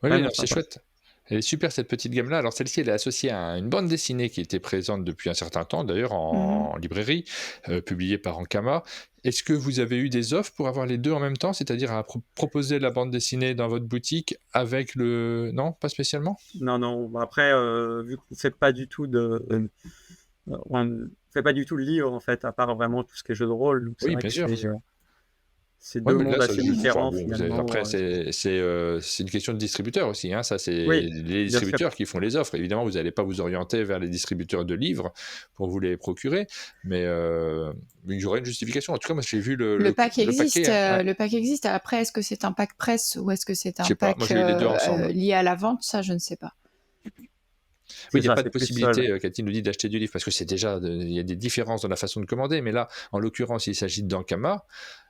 Oui, c'est chouette. Elle est super cette petite gamme-là. Alors celle-ci, elle est associée à une bande dessinée qui était présente depuis un certain temps, d'ailleurs en librairie, publiée par Ankama. Est-ce que vous avez eu des offres pour avoir les deux en même temps, c'est-à-dire à proposer la bande dessinée dans votre boutique avec le... Non, pas spécialement? Non. Après, vu qu'on ne fait pas du tout on ne fait pas du tout le livre, en fait, à part vraiment tout ce qui est jeu de rôle. Donc oui, bien sûr. C'est deux mondes là, assez différents, finalement. Après, c'est une question de distributeur aussi. Hein. Ça, c'est Oui, les distributeurs qui font les offres. Évidemment, vous n'allez pas vous orienter vers les distributeurs de livres pour vous les procurer, mais il y aurait une justification. En tout cas, moi, j'ai vu le pack existe. Ouais. Le pack existe. Après, est-ce que c'est un pack presse ou est-ce que c'est un pack moi, j'ai eu les deux ensemble. lié à la vente? Ça, je ne sais pas. Oui, il n'y a pas de possibilité, Cathy nous dit, d'acheter du livre, parce que il y a des différences dans la façon de commander, mais là, en l'occurrence, il s'agit d'Ankama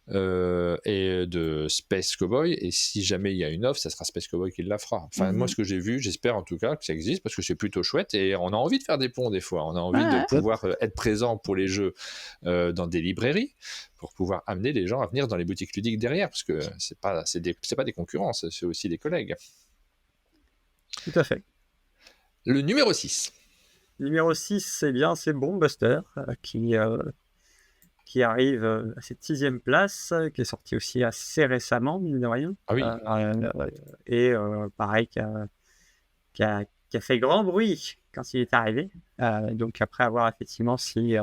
et de Space Cowboy, et si jamais il y a une offre, ça sera Space Cowboy qui la fera. Enfin, moi, ce que j'ai vu, j'espère en tout cas que ça existe, parce que c'est plutôt chouette, et on a envie de faire des ponts des fois, on a envie de pouvoir être présent pour les jeux dans des librairies, pour pouvoir amener les gens à venir dans les boutiques ludiques derrière, parce que c'est pas des concurrents, c'est aussi des collègues. Tout à fait. Le numéro 6. Numéro 6, c'est Bombbuster, qui arrive à cette 6e place, qui est sorti aussi assez récemment, mine de rien. Ah oui. Et pareil, qui a fait grand bruit quand il est arrivé. Donc après avoir effectivement si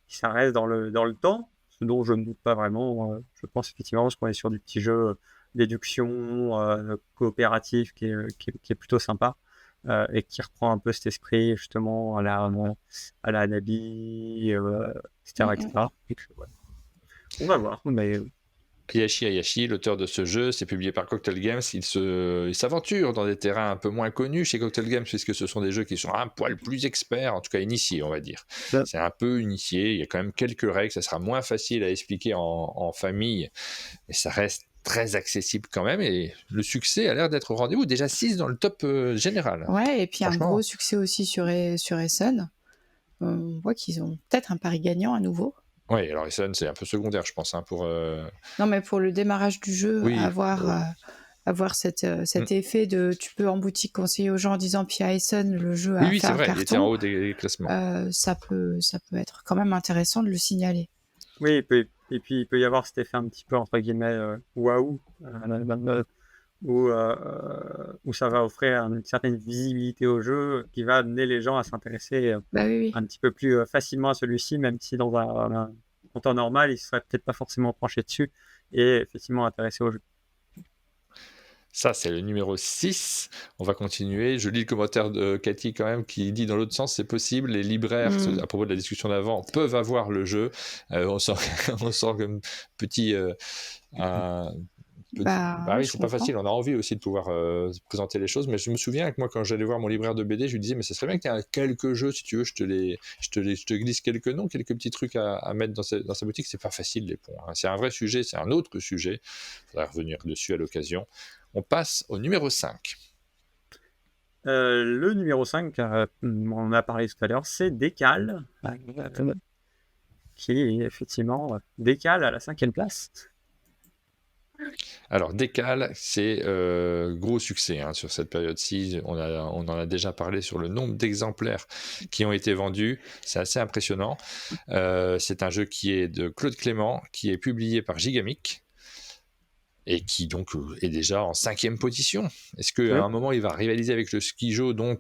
ça reste dans le temps, ce dont je ne doute pas vraiment, je pense effectivement parce qu'on est sur du petit jeu déduction coopératif qui est plutôt sympa. Et qui reprend un peu cet esprit justement à la Nabi, etc. Et que, ouais. On va voir. Mais... Hayashi Hayashi, l'auteur de ce jeu, c'est publié par Cocktail Games. Il s'aventure dans des terrains un peu moins connus chez Cocktail Games, puisque ce sont des jeux qui sont un poil plus experts, en tout cas initiés, on va dire. C'est un peu initié, il y a quand même quelques règles, ça sera moins facile à expliquer en famille, mais ça reste très accessible quand même, et le succès a l'air d'être au rendez-vous. Déjà 6 dans le top général. Ouais, et puis un gros succès aussi sur Essonne. On voit qu'ils ont peut-être un pari gagnant à nouveau. Ouais, alors Essonne, c'est un peu secondaire, je pense, hein, pour... Non, mais pour le démarrage du jeu, Oui, avoir cet effet de tu peux en boutique conseiller aux gens en disant puis à Essen, le jeu oui, a oui, fait c'est un vrai, il était en carton, haut des classements. ça peut être quand même intéressant de le signaler. Oui, et puis il peut y avoir cet effet un petit peu entre guillemets waouh, où ça va offrir une certaine visibilité au jeu qui va amener les gens à s'intéresser Bah oui, oui. un petit peu plus facilement à celui-ci, même si dans en temps normal, ils ne seraient peut-être pas forcément penchés dessus et effectivement intéressés au jeu. Ça, c'est le numéro 6. On va continuer. Je lis le commentaire de Cathy quand même qui dit dans l'autre sens, c'est possible. Les libraires, à propos de la discussion d'avant, peuvent avoir le jeu. On sent comme petit... Bah oui, je c'est pas comprends. facile. On a envie aussi de pouvoir présenter les choses. Mais je me souviens que moi, quand j'allais voir mon libraire de BD, je lui disais, mais ça serait bien qu'il y ait quelques jeux, si tu veux, je te glisse quelques noms, quelques petits trucs à mettre dans sa boutique. C'est pas facile, les ponts, hein. C'est un vrai sujet, c'est un autre sujet. Il faudra revenir dessus à l'occasion. On passe au numéro 5. Le numéro 5, on en a parlé tout à l'heure, c'est Décal, qui effectivement décale à la 5e place. Alors, Décal, c'est gros succès hein, sur cette période-ci. On en a déjà parlé sur le nombre d'exemplaires qui ont été vendus. C'est assez impressionnant. C'est un jeu qui est de Claude Clément, qui est publié par Gigamic et qui donc est déjà en 5e position. Est-ce qu'à un moment, il va rivaliser avec le Skijo, dont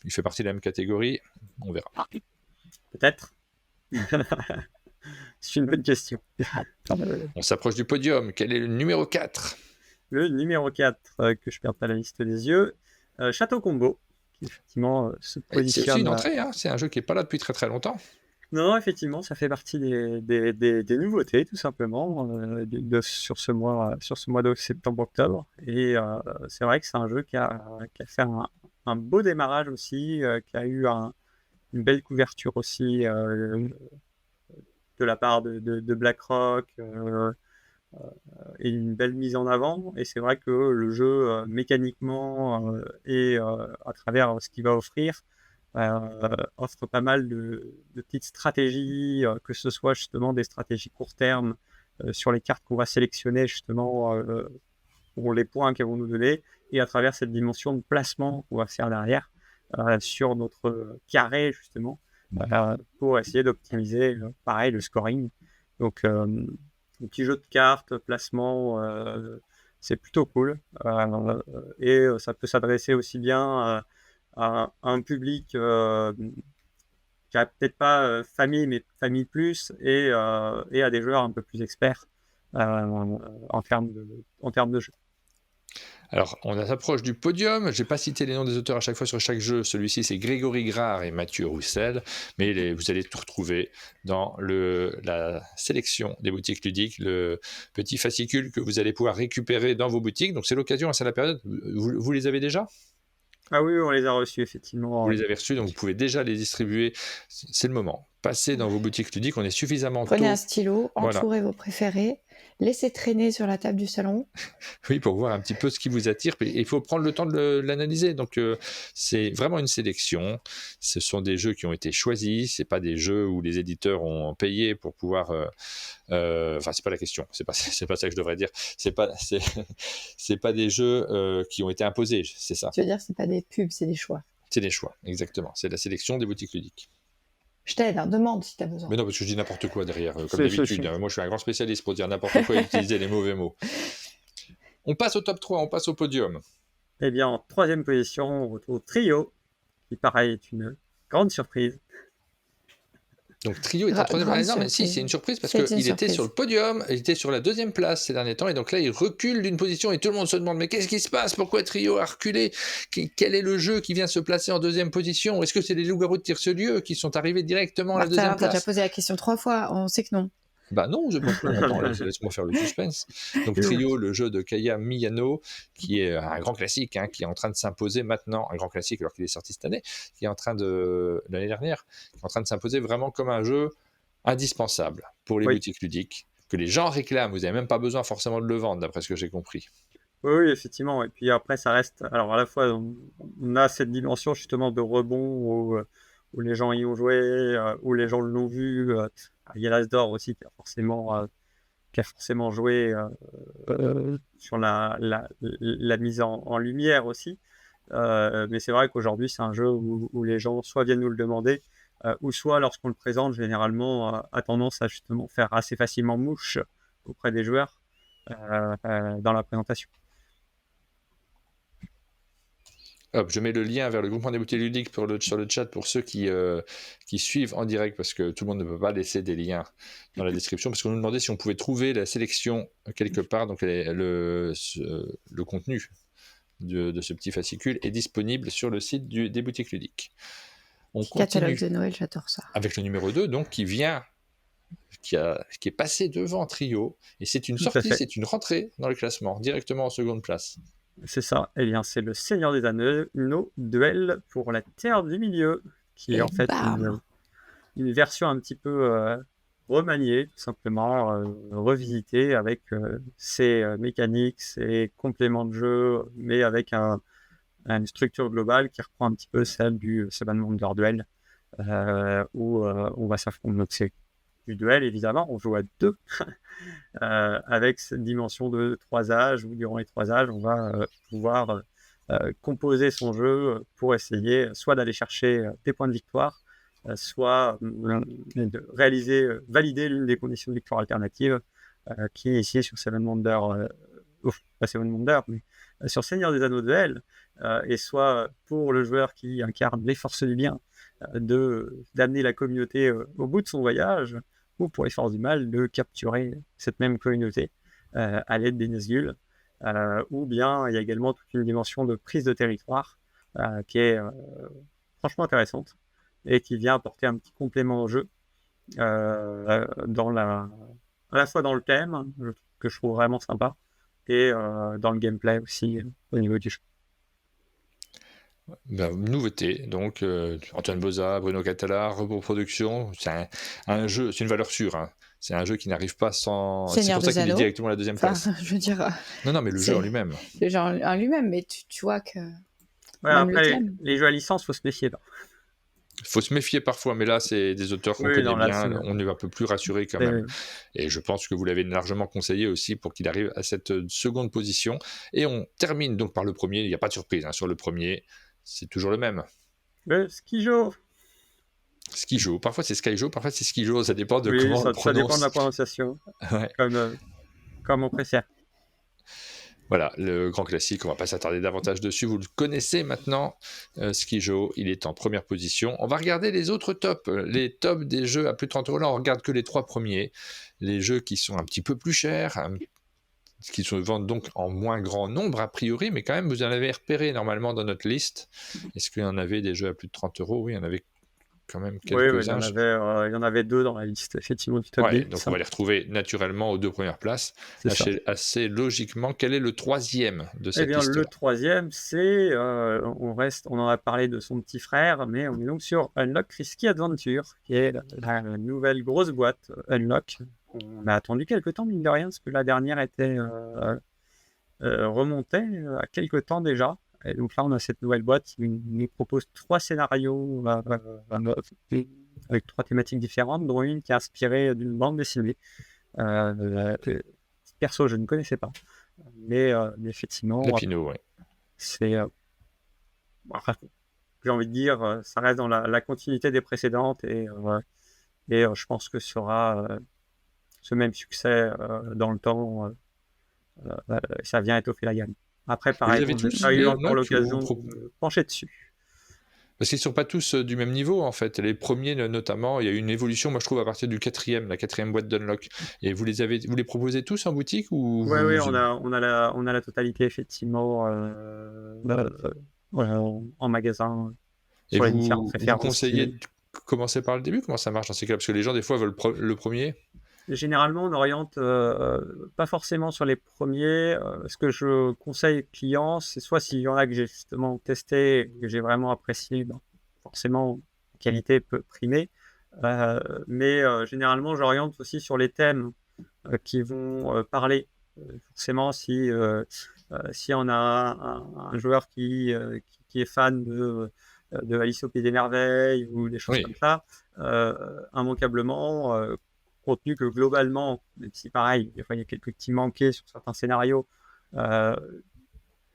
il fait partie de la même catégorie? On verra. Peut-être. C'est une bonne question. On s'approche du podium. Quel est le numéro 4? Le numéro 4, que je perds pas la liste des yeux, Château Combo, qui effectivement se positionne... C'est aussi une entrée, hein. C'est un jeu qui n'est pas là depuis très très longtemps. Non, effectivement, ça fait partie des nouveautés, tout simplement, sur ce mois de septembre-octobre. Et c'est vrai que c'est un jeu qui a fait un beau démarrage aussi, qui a eu une belle couverture aussi de la part de BlackRock et une belle mise en avant. Et c'est vrai que le jeu, mécaniquement et à travers ce qu'il va offrir, offre pas mal de petites stratégies, que ce soit justement des stratégies court terme sur les cartes qu'on va sélectionner justement pour les points qu'elles vont nous donner, et à travers cette dimension de placement qu'on va faire derrière sur notre carré justement pour essayer d'optimiser pareil le scoring. Donc un petit jeu de cartes, placement, c'est plutôt cool et ça peut s'adresser aussi bien à un public qui n'a peut-être pas famille, mais famille plus, et à des joueurs un peu plus experts en termes de jeu. Alors, on s'approche du podium. Je n'ai pas cité les noms des auteurs à chaque fois sur chaque jeu. Celui-ci, c'est Grégory Grard et Mathieu Roussel. Mais vous allez tout retrouver dans la sélection des boutiques ludiques, le petit fascicule que vous allez pouvoir récupérer dans vos boutiques. Donc, c'est l'occasion, c'est la période. Vous les avez déjà ? Ah oui, on les a reçus, effectivement. Vous les avez reçus, donc vous pouvez déjà les distribuer. C'est le moment. Passez dans vos boutiques ludiques, on est suffisamment Prenez tôt. un stylo, entourez vos préférés, laissez traîner sur la table du salon. Oui, pour voir un petit peu ce qui vous attire. Il faut prendre le temps de l'analyser. Donc, c'est vraiment une sélection. Ce sont des jeux qui ont été choisis. C'est pas des jeux où les éditeurs ont payé pour pouvoir... Enfin, c'est pas la question. C'est pas ça que je devrais dire. C'est pas des jeux qui ont été imposés. C'est ça. Tu veux dire, c'est pas des pubs, c'est des choix. C'est des choix, exactement. C'est la sélection des boutiques ludiques. Je t'aide, hein, demande si tu as besoin. Mais non, parce que je dis n'importe quoi derrière, comme d'habitude. Moi, je suis un grand spécialiste pour dire n'importe quoi et utiliser les mauvais mots. On passe au top 3, on passe au podium. Eh bien, en 3e position, on retrouve Trio, qui pareil est une grande surprise. Donc Trio est en 3e. Ah, non, mais si, c'est une surprise parce qu'il était sur le podium, il était sur la 2e place ces derniers temps, et donc là il recule d'une position et tout le monde se demande mais qu'est-ce qui se passe? Pourquoi Trio a reculé? Quel est le jeu qui vient se placer en 2e position? Est-ce que c'est les loups-garous de Tire-ce-Lieu qui sont arrivés directement à la 2e place? T'as déjà posé la question 3 fois, on sait que non. Bah non, je pense pas. Attends, laisse-moi faire le suspense. Donc Trio, le jeu de Kaya Miyano, qui est un grand classique, hein, qui est en train de s'imposer maintenant, un grand classique alors qu'il est sorti cette année, qui est en train l'année dernière, qui est en train de s'imposer vraiment comme un jeu indispensable pour les boutiques ludiques, que les gens réclament. Vous n'avez même pas besoin forcément de le vendre, d'après ce que j'ai compris. Oui, effectivement. Et puis après, ça reste. Alors à la fois, on a cette dimension justement de rebond où les gens y ont joué, où les gens l'ont vu. Il y a l'As d'or aussi qui a forcément joué sur la mise en lumière aussi. Mais c'est vrai qu'aujourd'hui, c'est un jeu où les gens soit viennent nous le demander, ou soit lorsqu'on le présente, généralement, a tendance à justement faire assez facilement mouche auprès des joueurs dans la présentation. Hop, je mets le lien vers le groupement des boutiques ludiques sur le chat pour ceux qui suivent en direct, parce que tout le monde ne peut pas laisser des liens dans la description, parce qu'on nous demandait si on pouvait trouver la sélection quelque part. Donc le contenu de ce petit fascicule est disponible sur le site des boutiques ludiques. On Catalogue continue de Noël, j'adore ça. avec le numéro 2, donc qui est passé devant Trio, et c'est une Tout à sortie, fait. c'est une rentrée dans le classement, directement en seconde place. C'est ça. Eh bien, c'est le Seigneur des Anneaux, duel pour la Terre du Milieu, qui est Et en fait bam une version un petit peu remaniée, tout simplement, revisitée avec ses mécaniques, ses compléments de jeu, mais avec une structure globale qui reprend un petit peu celle du Seven Wonder Duel, où on va s'affronter. Donc, c'est du duel, évidemment, on joue à 2, avec cette dimension de 3 âges, où durant les 3 âges, on va pouvoir composer son jeu pour essayer soit d'aller chercher des points de victoire, soit de valider l'une des conditions de victoire alternatives qui est ici sur Seven Wonder, pas Seven Wonder, mais sur Seigneur des Anneaux Duel, et soit pour le joueur qui incarne les forces du bien, d'amener la communauté au bout de son voyage, ou pour les forces du mal, de capturer cette même communauté à l'aide des Nazgûl. Ou bien il y a également toute une dimension de prise de territoire qui est franchement intéressante et qui vient apporter un petit complément au jeu à la fois dans le thème, que je trouve vraiment sympa, et dans le gameplay aussi au niveau du jeu. Nouveauté, donc Antoine Boza, Bruno Catala, Rebond Productions, c'est un jeu, c'est une valeur sûre, hein. C'est un jeu qui n'arrive pas sans. Seigneur C'est pour ça des qu'il est Anneaux. directement à la deuxième place. Je veux dire, Non, mais le jeu en lui-même. le jeu en lui-même, mais tu vois que Ouais, même après, le thème. les jeux à licence, faut se méfier. Il faut se méfier parfois, mais là, c'est des auteurs qu'on Oui, connaît non, là, bien, c'est- on est un peu plus rassuré quand même. Et je pense que vous l'avez largement conseillé aussi pour qu'il arrive à cette seconde position. Et on termine donc par le premier, il n'y a pas de surprise hein, sur le premier, c'est toujours le même. Le Skijo. Skijo, parfois c'est Skyjo, parfois c'est Skijo, ça dépend de Oui, comment on le ça dépend de la prononce. prononciation, Ouais. comme on préfère. Voilà, le grand classique, on va pas s'attarder davantage dessus, vous le connaissez maintenant, Skijo, il est en première position. On va regarder les autres tops, les tops des jeux à plus de 30 €, là on regarde que les 3 premiers, les jeux qui sont un petit peu plus chers, qui se vendent donc en moins grand nombre a priori, mais quand même vous en avez repéré normalement dans notre liste. Est-ce qu'il y en avait des jeux à plus de 30 €? Oui, il y en avait quand même Oui, il y quelques-uns. il y en avait 2 dans la liste, effectivement, du top Ouais, 10. donc on va les retrouver naturellement aux 2 premières places. C'est ça. Assez logiquement, quel est le troisième de Eh cette bien, liste? le troisième, c'est, on en a parlé de son petit frère, mais on est donc sur Unlock Risky Adventure, qui est la nouvelle grosse boîte Unlock. On a attendu quelques temps, mine de rien, parce que la dernière était remontait à quelques temps déjà. Et donc là, on a cette nouvelle boîte qui nous propose 3 scénarios avec 3 thématiques différentes, dont une qui est inspirée d'une bande dessinée. Perso, je ne connaissais pas. Mais effectivement, Lapino, oui. c'est, j'ai envie de dire, ça reste dans la continuité des précédentes et je pense que sera ce même succès dans le temps. Ça vient étoffer la gamme. Après, pareil, avez on n'a tous pas eu les encore Unlock l'occasion ou de me pencher dessus. Parce qu'ils ne sont pas tous du même niveau en fait. Les premiers notamment, il y a eu une évolution, moi je trouve, à partir du la quatrième boîte d'Unlock. Et vous les proposez tous en boutique ou Oui, on a la totalité effectivement en magasin Et sur les différentes vous références. conseillez de commencer par le début? Comment ça marche dans ces cas-là? Parce que les gens des fois veulent le premier. Généralement, on oriente pas forcément sur les premiers. Ce que je conseille aux clients, c'est soit s'il y en a que j'ai justement testé, que j'ai vraiment apprécié, ben, forcément, qualité peut primer. Mais généralement, j'oriente aussi sur les thèmes qui vont parler. Forcément, si on a un joueur qui est fan de Alice au Pays des Merveilles ou des choses Oui. comme ça, immanquablement, contenu que globalement, même si pareil, des fois il y a quelques petits manqués sur certains scénarios, on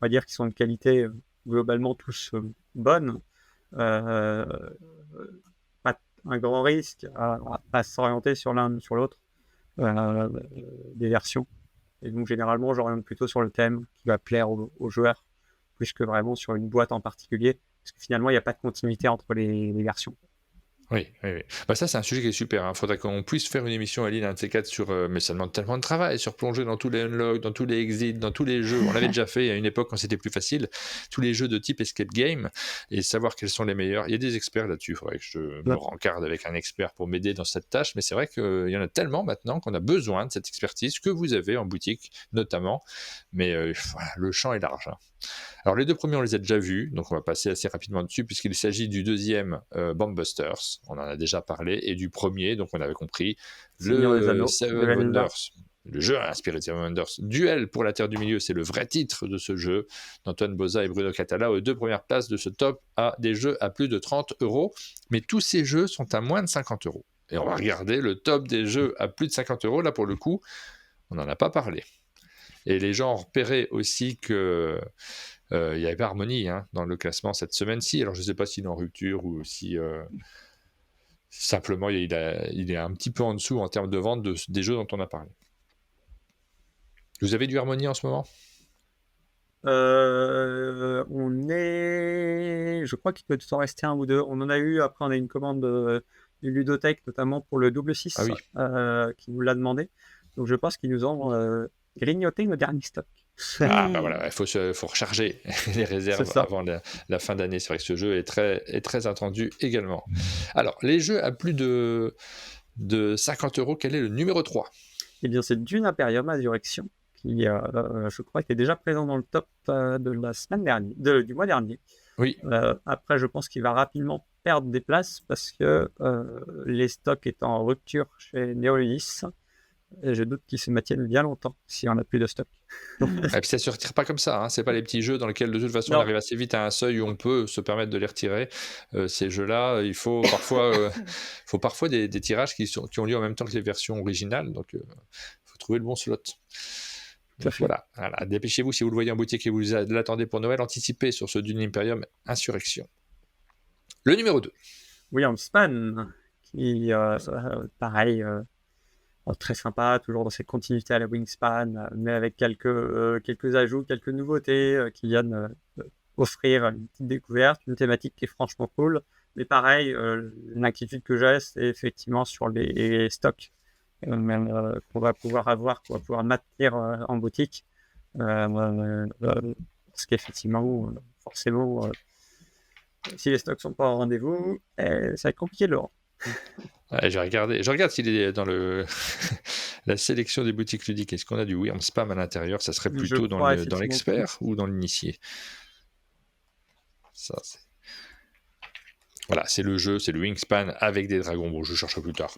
va dire qu'ils sont de qualité globalement tous bonnes, euh, pas un grand risque à s'orienter sur l'un ou sur l'autre des versions. Et donc généralement, j'oriente plutôt sur le thème qui va plaire aux joueurs, plus que vraiment sur une boîte en particulier, parce que finalement, il n'y a pas de continuité entre les versions. Oui, oui, oui. Bah ça, c'est un sujet qui est super. Il faudrait qu'on puisse faire une émission, Aline, un de ces quatre, sur. Mais ça demande tellement de travail, sur plonger dans tous les unlocks, dans tous les exits, dans tous les jeux. On l'avait déjà fait à une époque quand c'était plus facile. Tous les jeux de type escape game et savoir quels sont les meilleurs. Il y a des experts là-dessus. Il faudrait que je me rencarde avec un expert pour m'aider dans cette tâche. Mais c'est vrai qu'il y en a tellement maintenant qu'on a besoin de cette expertise que vous avez en boutique, notamment. Mais voilà, le champ est large. Hein. Alors les deux premiers on les a déjà vus, donc on va passer assez rapidement dessus puisqu'il s'agit du deuxième Bombbusters, on en a déjà parlé, et du premier, donc on avait compris, le Seven Wonders. Le jeu inspiré de Seven Wonders. Duel pour la Terre du Milieu, c'est le vrai titre de ce jeu d'Antoine Boza et Bruno Catala aux deux premières places de ce top à des jeux à plus de 30 €, mais tous ces jeux sont à moins de 50 €. Et on va regarder le top des jeux à plus de 50 €, là pour le coup, on n'en a pas parlé. Et les gens ont repéré aussi que il n'y avait pas Harmony dans le classement cette semaine-ci. Alors je ne sais pas s'il est en rupture ou si simplement il est un petit peu en dessous en termes de vente des jeux dont on a parlé. Vous avez du Harmony en ce moment ? Je crois qu'il peut en rester un ou deux. On en a eu, après on a eu une commande du Ludothèque, notamment pour le double 6, qui nous l'a demandé. Donc je pense qu'ils nous ont grignoté le dernier stock. Bah voilà, il faut recharger les réserves avant la fin d'année. C'est vrai que ce jeu est très attendu également. Alors, les jeux à plus de 50 €, quel est le numéro 3 ? Eh bien, c'est Dune Imperium Insurrection, qui, je crois, était déjà présent dans le top de la semaine dernière, du mois dernier. Oui. Après, je pense qu'il va rapidement perdre des places parce que les stocks étant en rupture chez Neoludis, et je doute qu'ils se maintiennent bien longtemps si on n'a plus de stock. Et puis ça ne se retire pas comme ça, hein. C'est pas les petits jeux dans lesquels de toute façon on arrive assez vite à un seuil où on peut se permettre de les retirer. Ces jeux-là, il faut parfois des tirages qui ont lieu en même temps que les versions originales, donc il faut trouver le bon slot. Donc, voilà, dépêchez-vous si vous le voyez en boutique et vous l'attendez pour Noël, anticipez sur ce Dune Imperium Insurrection. Le numéro 2. Wingspan, qui pareil, très sympa, toujours dans cette continuité à la Wingspan, mais avec quelques ajouts, quelques nouveautés qui viennent offrir une petite découverte, une thématique qui est franchement cool. Mais pareil, l'inquiétude que j'ai, c'est effectivement sur les stocks qu'on va pouvoir maintenir en boutique. Parce qu'effectivement, forcément, si les stocks sont pas au rendez-vous, ça va être compliqué de le rendre. Je regarde s'il est dans la sélection des boutiques ludiques. Est-ce qu'on a du Wyrmspam à l'intérieur ? Ça serait plutôt dans l'expert ou dans l'initié ? Ça, c'est... Voilà, c'est le jeu, c'est le Wingspan avec des dragons. Bon, je chercherai plus tard.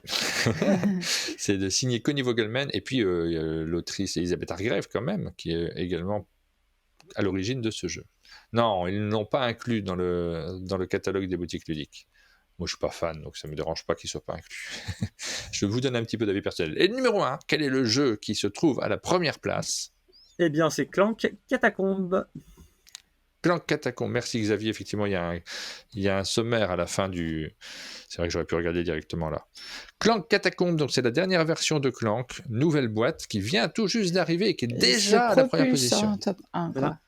C'est de signer Connie Vogelman et puis l'autrice Elisabeth Hargrave quand même, qui est également à l'origine de ce jeu. Non, ils ne l'ont pas inclus dans le catalogue des boutiques ludiques. Moi, je suis pas fan, donc ça me dérange pas qu'il soit pas inclus. Je vous donne un petit peu d'avis personnel. Et numéro 1, quel est le jeu qui se trouve à la première place ? Eh bien, c'est Clank Catacombe. Clank Catacombe. Merci Xavier. Effectivement, il y a un sommaire à la fin du... C'est vrai que j'aurais pu regarder directement là. Clank Catacombe, donc c'est la dernière version de Clank, nouvelle boîte qui vient tout juste d'arriver et qui est déjà à la première position. En top 1, quoi.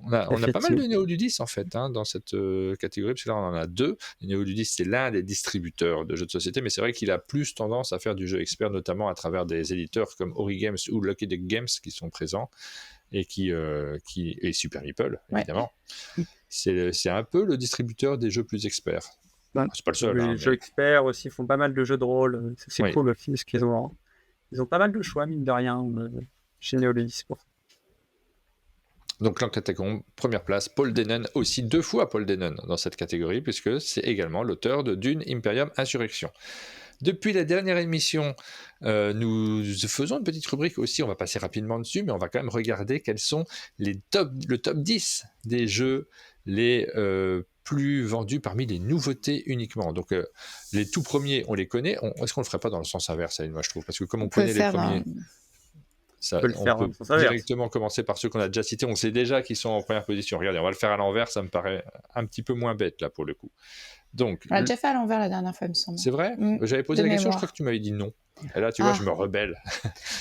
On a pas mal de Neoludis en fait dans cette catégorie, parce que là on en a deux. Neoludis, c'est l'un des distributeurs de jeux de société, mais c'est vrai qu'il a plus tendance à faire du jeu expert, notamment à travers des éditeurs comme Ori Games ou Lucky Duck Games qui sont présents et et Super Meeple, évidemment. Ouais. C'est un peu le distributeur des jeux plus experts. C'est pas le seul. Les jeux experts aussi font pas mal de jeux de rôle. C'est cool aussi, ce qu'ils ont. Ils ont pas mal de choix, mine de rien, chez Neoludis pour ça. Donc Clank Catacombe, première place, Paul Dennen, aussi 2 fois Paul Dennen dans cette catégorie, puisque c'est également l'auteur de Dune Imperium Insurrection. Depuis la dernière émission, nous faisons une petite rubrique aussi, on va passer rapidement dessus, mais on va quand même regarder quels sont le top 10 des jeux les plus vendus parmi les nouveautés uniquement. Donc, les tout premiers, on les connaît. Est-ce qu'on le ferait pas dans le sens inverse, moi, je trouve? Parce que comme on connaît les premiers, on peut directement commencer par ceux qu'on a déjà cités. On sait déjà qu'ils sont en première position. Regardez, on va le faire à l'envers. Ça me paraît un petit peu moins bête, là, pour le coup. Donc, on l'a déjà fait à l'envers la dernière fois, il me semble. C'est vrai? J'avais posé la question, je crois que tu m'avais dit non. Et là, tu vois, je me rebelle.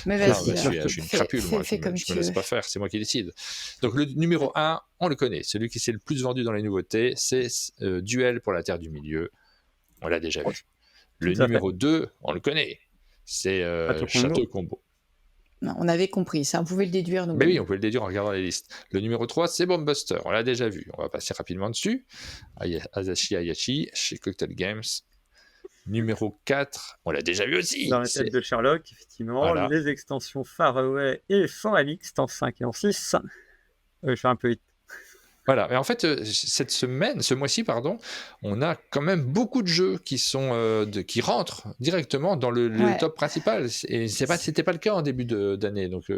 Mais vas-y, je suis une crapule, moi. Je me laisse pas faire, c'est moi qui décide. Donc, le numéro 1, on le connaît. Celui qui s'est le plus vendu dans les nouveautés, c'est Duel pour la Terre du Milieu. On l'a déjà vu. Le numéro 2, on le connaît. C'est Château Combo. Non, on avait compris, ça, on pouvait le déduire. Mais oui, on pouvait le déduire en regardant les listes. Le numéro 3, c'est Bombbuster, on l'a déjà vu. On va passer rapidement dessus. Asashi Hayashi, chez Cocktail Games. Numéro 4, on l'a déjà vu aussi. Dans la tête de Sherlock, effectivement. Voilà. Les extensions Faraway et Foralix en 5 et en 6. Je fais un peu vite. Voilà, mais en fait, ce mois-ci, on a quand même beaucoup de jeux qui rentrent directement dans le top principal. Et c'était pas le cas en début d'année. Donc,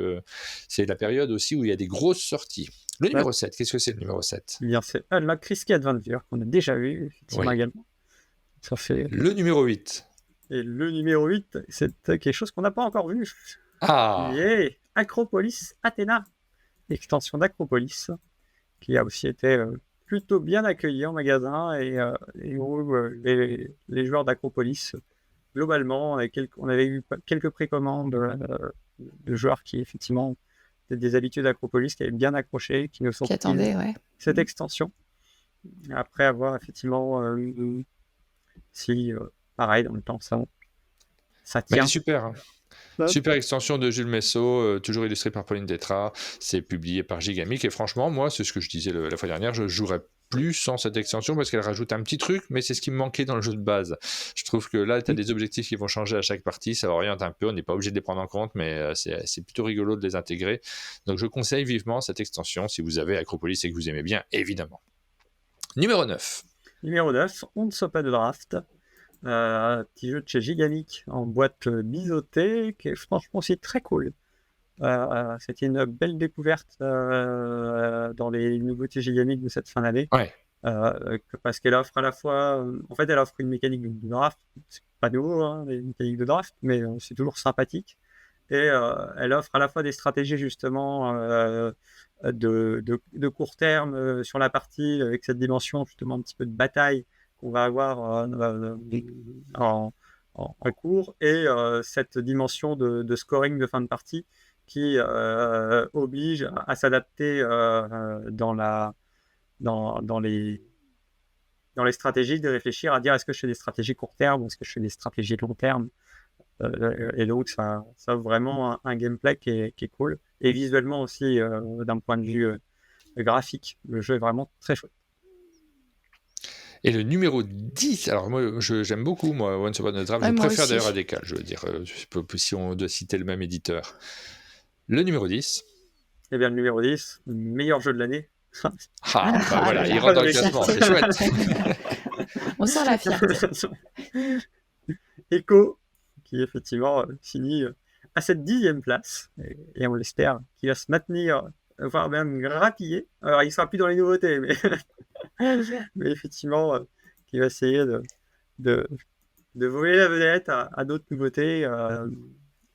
c'est la période aussi où il y a des grosses sorties. Le numéro 7, qu'est-ce que c'est le numéro 7? Bien, c'est Unlock Risky Adventure, qu'on a déjà vu, effectivement, également. Ça fait... Le numéro 8. Et le numéro 8, c'est quelque chose qu'on n'a pas encore vu. Acropolis Athena, extension d'Acropolis, qui a aussi été plutôt bien accueilli en magasin et où les joueurs d'Acropolis, globalement, on avait eu quelques précommandes de joueurs qui, effectivement, étaient des habitués d'Acropolis, qui avaient bien accroché, qui ne sont pas cette extension. Après avoir, effectivement, pareil, dans le temps, ça tient. C'est super, hein. Super extension de Jules Messot, toujours illustré par Pauline Détra. C'est publié par Gigamic. Et franchement, moi, c'est ce que je disais la fois dernière, je jouerais plus sans cette extension parce qu'elle rajoute un petit truc, mais c'est ce qui me manquait dans le jeu de base. Je trouve que là, tu as des objectifs qui vont changer à chaque partie, ça oriente un peu, on n'est pas obligé de les prendre en compte, mais c'est plutôt rigolo de les intégrer. Donc je conseille vivement cette extension si vous avez Acropolis et que vous aimez bien, évidemment. Numéro 9. Numéro 9, On ne soit pas de draft. Petit jeu de chez Gigamic en boîte biseautée qui est franchement aussi très cool. C'était une belle découverte dans les nouveautés Gigamic de cette fin d'année. Parce qu'elle offre à la fois, elle offre une mécanique de draft. C'est pas nouveau, hein, les mécaniques de draft, mais c'est toujours sympathique. Et elle offre à la fois des stratégies justement de court terme sur la partie avec cette dimension justement un petit peu de bataille qu'on va avoir en cours et cette dimension de scoring de fin de partie qui oblige à s'adapter dans les stratégies, de réfléchir à dire est-ce que je fais des stratégies court terme ou est-ce que je fais des stratégies long terme. Et donc ça a vraiment un gameplay qui est cool et visuellement aussi d'un point de vue graphique, le jeu est vraiment très chouette. Et le numéro 10, alors moi j'aime beaucoup Once Upon a Draft, je préfère d'ailleurs ADK, je veux dire, si on doit citer le même éditeur. Le numéro 10. Eh bien le numéro 10, le meilleur jeu de l'année. Voilà, il rentre dans le classement, c'est chouette. On sent la fierté. Echo, qui effectivement finit à cette 10e place, et on l'espère qu'il va se maintenir, voire même grappiller. Alors il ne sera plus dans les nouveautés, mais effectivement, qui va essayer de voler la vedette à d'autres nouveautés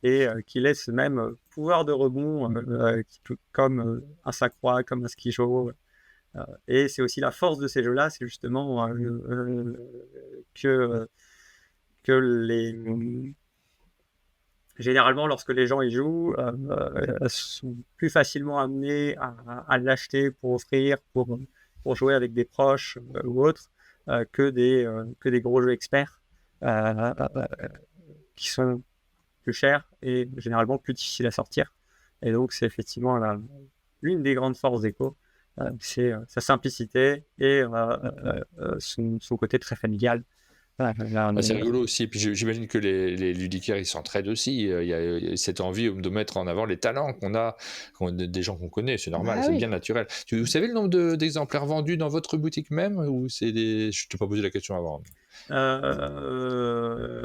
et qui laisse même pouvoir de rebond comme un Sacroix, comme un Skijo. Et c'est aussi la force de ces jeux-là, c'est justement que généralement, lorsque les gens y jouent, sont plus facilement amenés à l'acheter pour offrir, pour jouer avec des proches ou autres, que des gros jeux experts qui sont plus chers et généralement plus difficiles à sortir. Et donc, c'est effectivement l'une des grandes forces d'Echo, c'est sa simplicité et son côté très familial. C'est rigolo aussi, et puis j'imagine que les ludicaires ils s'entraident aussi. Il y a cette envie de mettre en avant les talents qu'on a des gens qu'on connaît, c'est normal, c'est bien naturel. Vous savez le nombre d'exemplaires vendus dans votre boutique même ou c'est des... Je t'ai pas posé la question avant.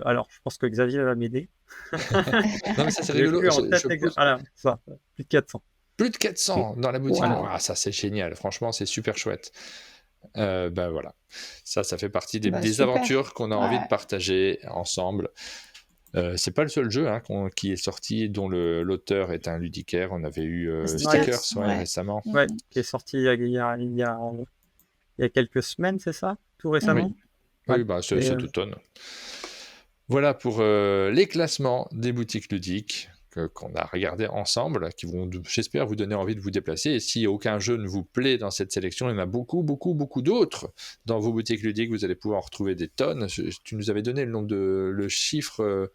Alors, je pense que Xavier va m'aider. Non mais ça c'est rigolo. Ça, plus de 400. Plus de 400 dans la boutique. Wow. Ça c'est génial, franchement c'est super chouette. Ben voilà, ça fait partie des, Bah, des super. aventures qu'on a envie de Ouais. partager ensemble. C'est pas le seul jeu qui est sorti dont l'auteur est un ludicaire. On avait eu Stickers, Stickers ouais. récemment. Ouais, qui est sorti il y a quelques semaines, c'est ça? Tout récemment? Oui, Ouais. bah, Et, cet automne. Voilà pour les classements des boutiques ludiques qu'on a regardés ensemble, qui vont, j'espère, vous donner envie de vous déplacer. Et si aucun jeu ne vous plaît dans cette sélection, il y en a beaucoup, beaucoup, beaucoup d'autres dans vos boutiques ludiques. Vous allez pouvoir en retrouver des tonnes. Tu nous avais donné le chiffre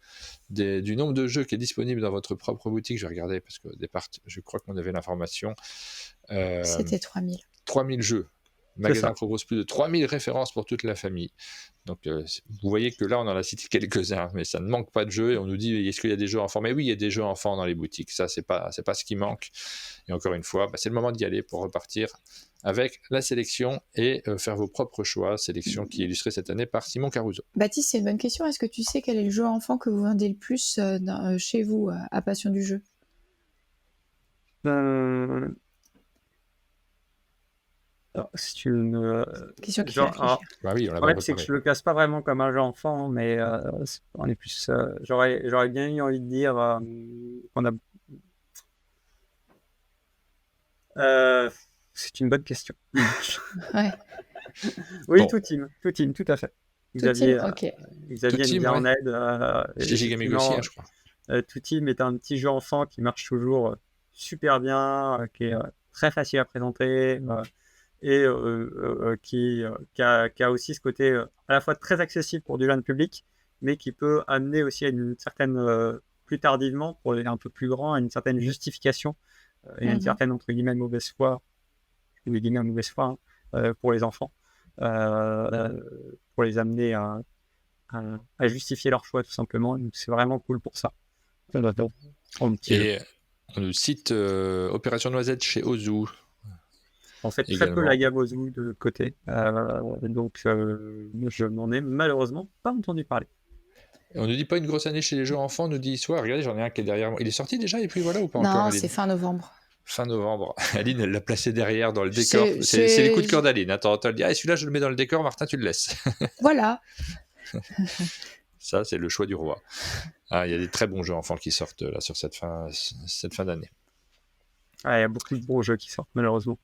du nombre de jeux qui est disponible dans votre propre boutique. Je vais regarder parce qu'au départ, je crois qu'on avait l'information. C'était 3000. 3000 jeux. Le magasin propose plus de 3000 références pour toute la famille. Donc, vous voyez que là, on en a cité quelques-uns, mais ça ne manque pas de jeux. Et on nous dit, est-ce qu'il y a des jeux enfants? Mais oui, il y a des jeux enfants dans les boutiques. Ça, c'est pas ce qui manque. Et encore une fois, c'est le moment d'y aller pour repartir avec la sélection et faire vos propres choix. Sélection qui est illustrée cette année par Simon Caruso. Baptiste, c'est une bonne question. Est-ce que tu sais quel est le jeu enfant que vous vendez le plus chez vous à Passion du jeu? C'est une question qui fait réfléchir. Bah oui, on l'a le problème, c'est que je le classe pas vraiment comme un jeu enfant, mais on est plus. J'aurais bien eu envie de dire qu'on a. C'est une bonne question. Ouais. Oui, Bon. Tout Team, tout à fait. Xavier nous vient en aide. Chez Gigamig aussi, je crois. Tout Team est un petit jeu enfant qui marche toujours super bien, qui est très facile à présenter et qui a aussi ce côté à la fois très accessible pour du jeune public, mais qui peut amener aussi à une certaine, plus tardivement, pour les un peu plus grands, à une certaine justification et à une certaine, entre guillemets, mauvaise foi, pour les enfants, pour les amener à justifier leur choix, tout simplement. Donc, c'est vraiment cool pour ça. Et on nous cite Opération Noisette chez Ozu. En fait, très peu la gamme Ozu de côté. Donc, je n'en ai malheureusement pas entendu parler. On ne dit pas une grosse année chez les jeux enfants, on nous dit soit, regardez, j'en ai un qui est derrière moi. Il est sorti déjà et puis voilà ou pas encore? Non, c'est fin novembre. Fin novembre. Aline, elle l'a placé derrière dans le décor. C'est les coups de cœur d'Aline. Attends, elle dit, celui-là, je le mets dans le décor, Martin, tu le laisses. Voilà. Ça, c'est le choix du roi. Il y a des très bons jeux enfants qui sortent là sur cette fin d'année. Il y a beaucoup de bons jeux qui sortent, malheureusement.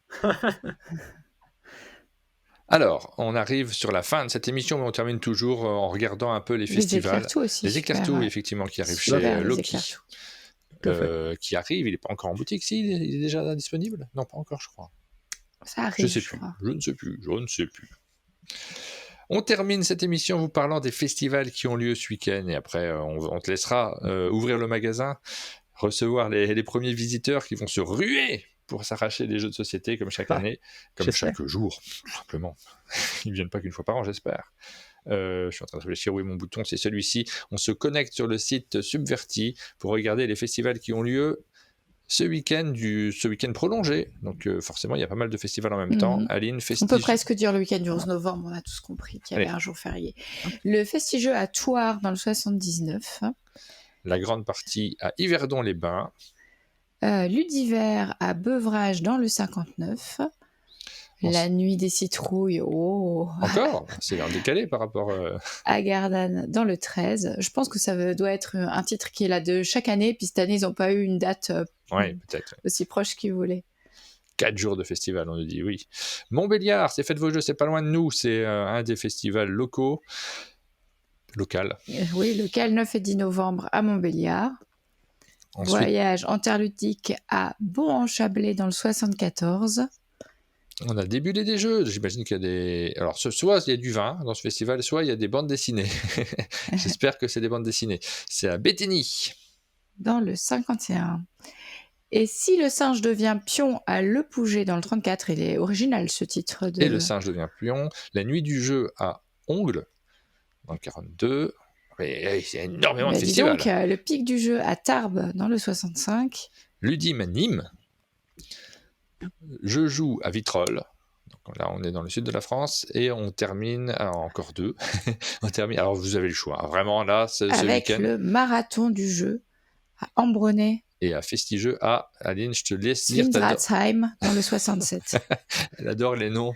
Alors, on arrive sur la fin de cette émission, mais on termine toujours en regardant un peu les festivals. Les Éclairtous, effectivement, qui arrivent chez Loki. Qui arrive, il n'est pas encore en boutique, si, il est déjà disponible? Non, pas encore, je crois. Ça arrive, je ne sais plus. On termine cette émission en vous parlant des festivals qui ont lieu ce week-end, et après, on te laissera ouvrir le magasin, recevoir les premiers visiteurs qui vont se ruer pour s'arracher des jeux de société comme chaque année, comme chaque jour, tout simplement. Ils ne viennent pas qu'une fois par an, j'espère. Je suis en train de réfléchir où est mon bouton, c'est celui-ci. On se connecte sur le site Subverti pour regarder les festivals qui ont lieu ce week-end prolongé. Donc forcément, il y a pas mal de festivals en même temps. Aline, on peut presque dire le week-end du 11 novembre, on a tous compris qu'il y avait un jour férié. Le Festigeux à Thouars dans le 79. La grande partie à Yverdon-les-Bains. Ludiver à Beuvrages dans le 59. La nuit des citrouilles, Encore, c'est un décalé par rapport à Gardanne dans le 13. Je pense que ça doit être un titre qui est là de chaque année, puis cette année ils n'ont pas eu une date peut-être aussi proche qu'ils voulaient. 4 jours de festival, on nous dit, oui. Montbéliard, c'est Faites vos jeux, c'est pas loin de nous, c'est un des festivals local. Oui, lequel 9 et 10 novembre à Montbéliard. Ensuite, voyage en terre ludique à Bon-en-Chablais dans le 74. On a débulé des jeux, j'imagine qu'il y a des... Alors, soit il y a du vin dans ce festival, soit il y a des bandes dessinées. J'espère que c'est des bandes dessinées. C'est à Bétheny. Dans le 51. Et si le singe devient pion à Le Pouget dans le 34, il est original ce titre. Et le singe devient pion. La nuit du jeu à Ongle dans le 42. Et c'est énormément de festivals. Donc, le pic du jeu à Tarbes dans le 65. Ludim à Nîmes. Je joue à Vitrolles. Donc là, on est dans le sud de la France. Et on termine... Alors, encore 2. On termine... Alors, vous avez le choix. Vraiment, là, ce avec week-end... le marathon du jeu à Ambronay Et à Festigeux à Aline, je te laisse lire. Svindratsheim dans le 67. Elle adore les noms,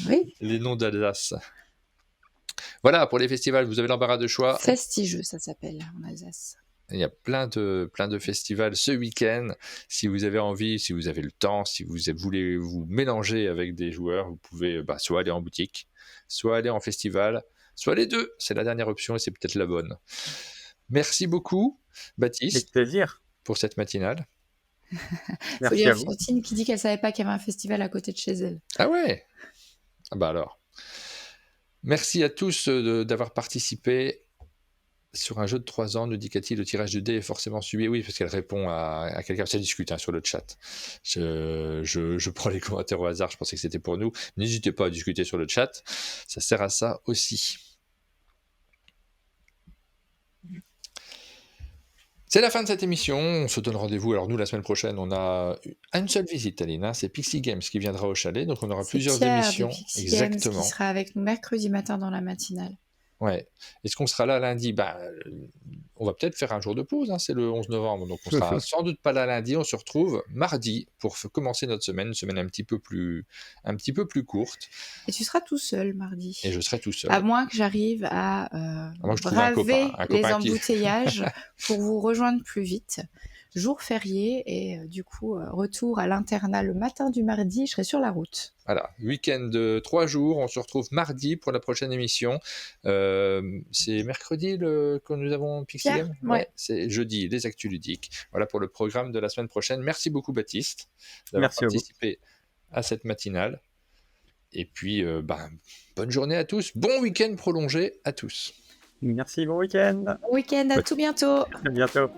Oui. les noms d'Alsace. Voilà, pour les festivals, vous avez l'embarras de choix. Festigeux, ça s'appelle en Alsace. Il y a plein de festivals ce week-end. Si vous avez envie, si vous avez le temps, si vous voulez vous mélanger avec des joueurs, vous pouvez soit aller en boutique, soit aller en festival, soit les deux. C'est la dernière option et c'est peut-être la bonne. Merci beaucoup, Baptiste. Avec plaisir. Pour cette matinale. Merci à vous. Fantine qui dit qu'elle savait pas qu'il y avait un festival à côté de chez elle. Ah ouais. Ah bah alors. Merci à tous d'avoir participé. Sur un jeu de 3 ans, nous dit Cathy, le tirage de dés est forcément suivi. Oui, parce qu'elle répond à quelqu'un. Ça discute sur le chat. Je prends les commentaires au hasard, je pensais que c'était pour nous. N'hésitez pas à discuter sur le chat, ça sert à ça aussi. C'est la fin de cette émission, on se donne rendez-vous. Alors nous, la semaine prochaine, on a une seule visite, Aline, c'est Pixie Games qui viendra au chalet, donc on aura plusieurs Pierre émissions. De Pixie Games qui sera avec nous mercredi matin dans la matinale. Ouais. Est-ce qu'on sera là lundi ? On va peut-être faire un jour de pause, c'est le 11 novembre, donc on sera sans doute pas là lundi, on se retrouve mardi pour commencer notre semaine, une semaine un petit peu plus courte. Et tu seras tout seul mardi. Et je serai tout seul. À moins que j'arrive à braver les embouteillages pour vous rejoindre plus vite. Jour férié et du coup, retour à l'internat le matin du mardi, je serai sur la route. Voilà, week-end de 3 jours, on se retrouve mardi pour la prochaine émission. C'est mercredi que nous avons Pixie Game ? Ouais. C'est jeudi, les actus ludiques. Voilà pour le programme de la semaine prochaine. Merci beaucoup Baptiste d'avoir participé à cette matinale. Et puis, bonne journée à tous, bon week-end prolongé à tous. Merci, bon week-end. Bon week-end, à tout bientôt. À bientôt.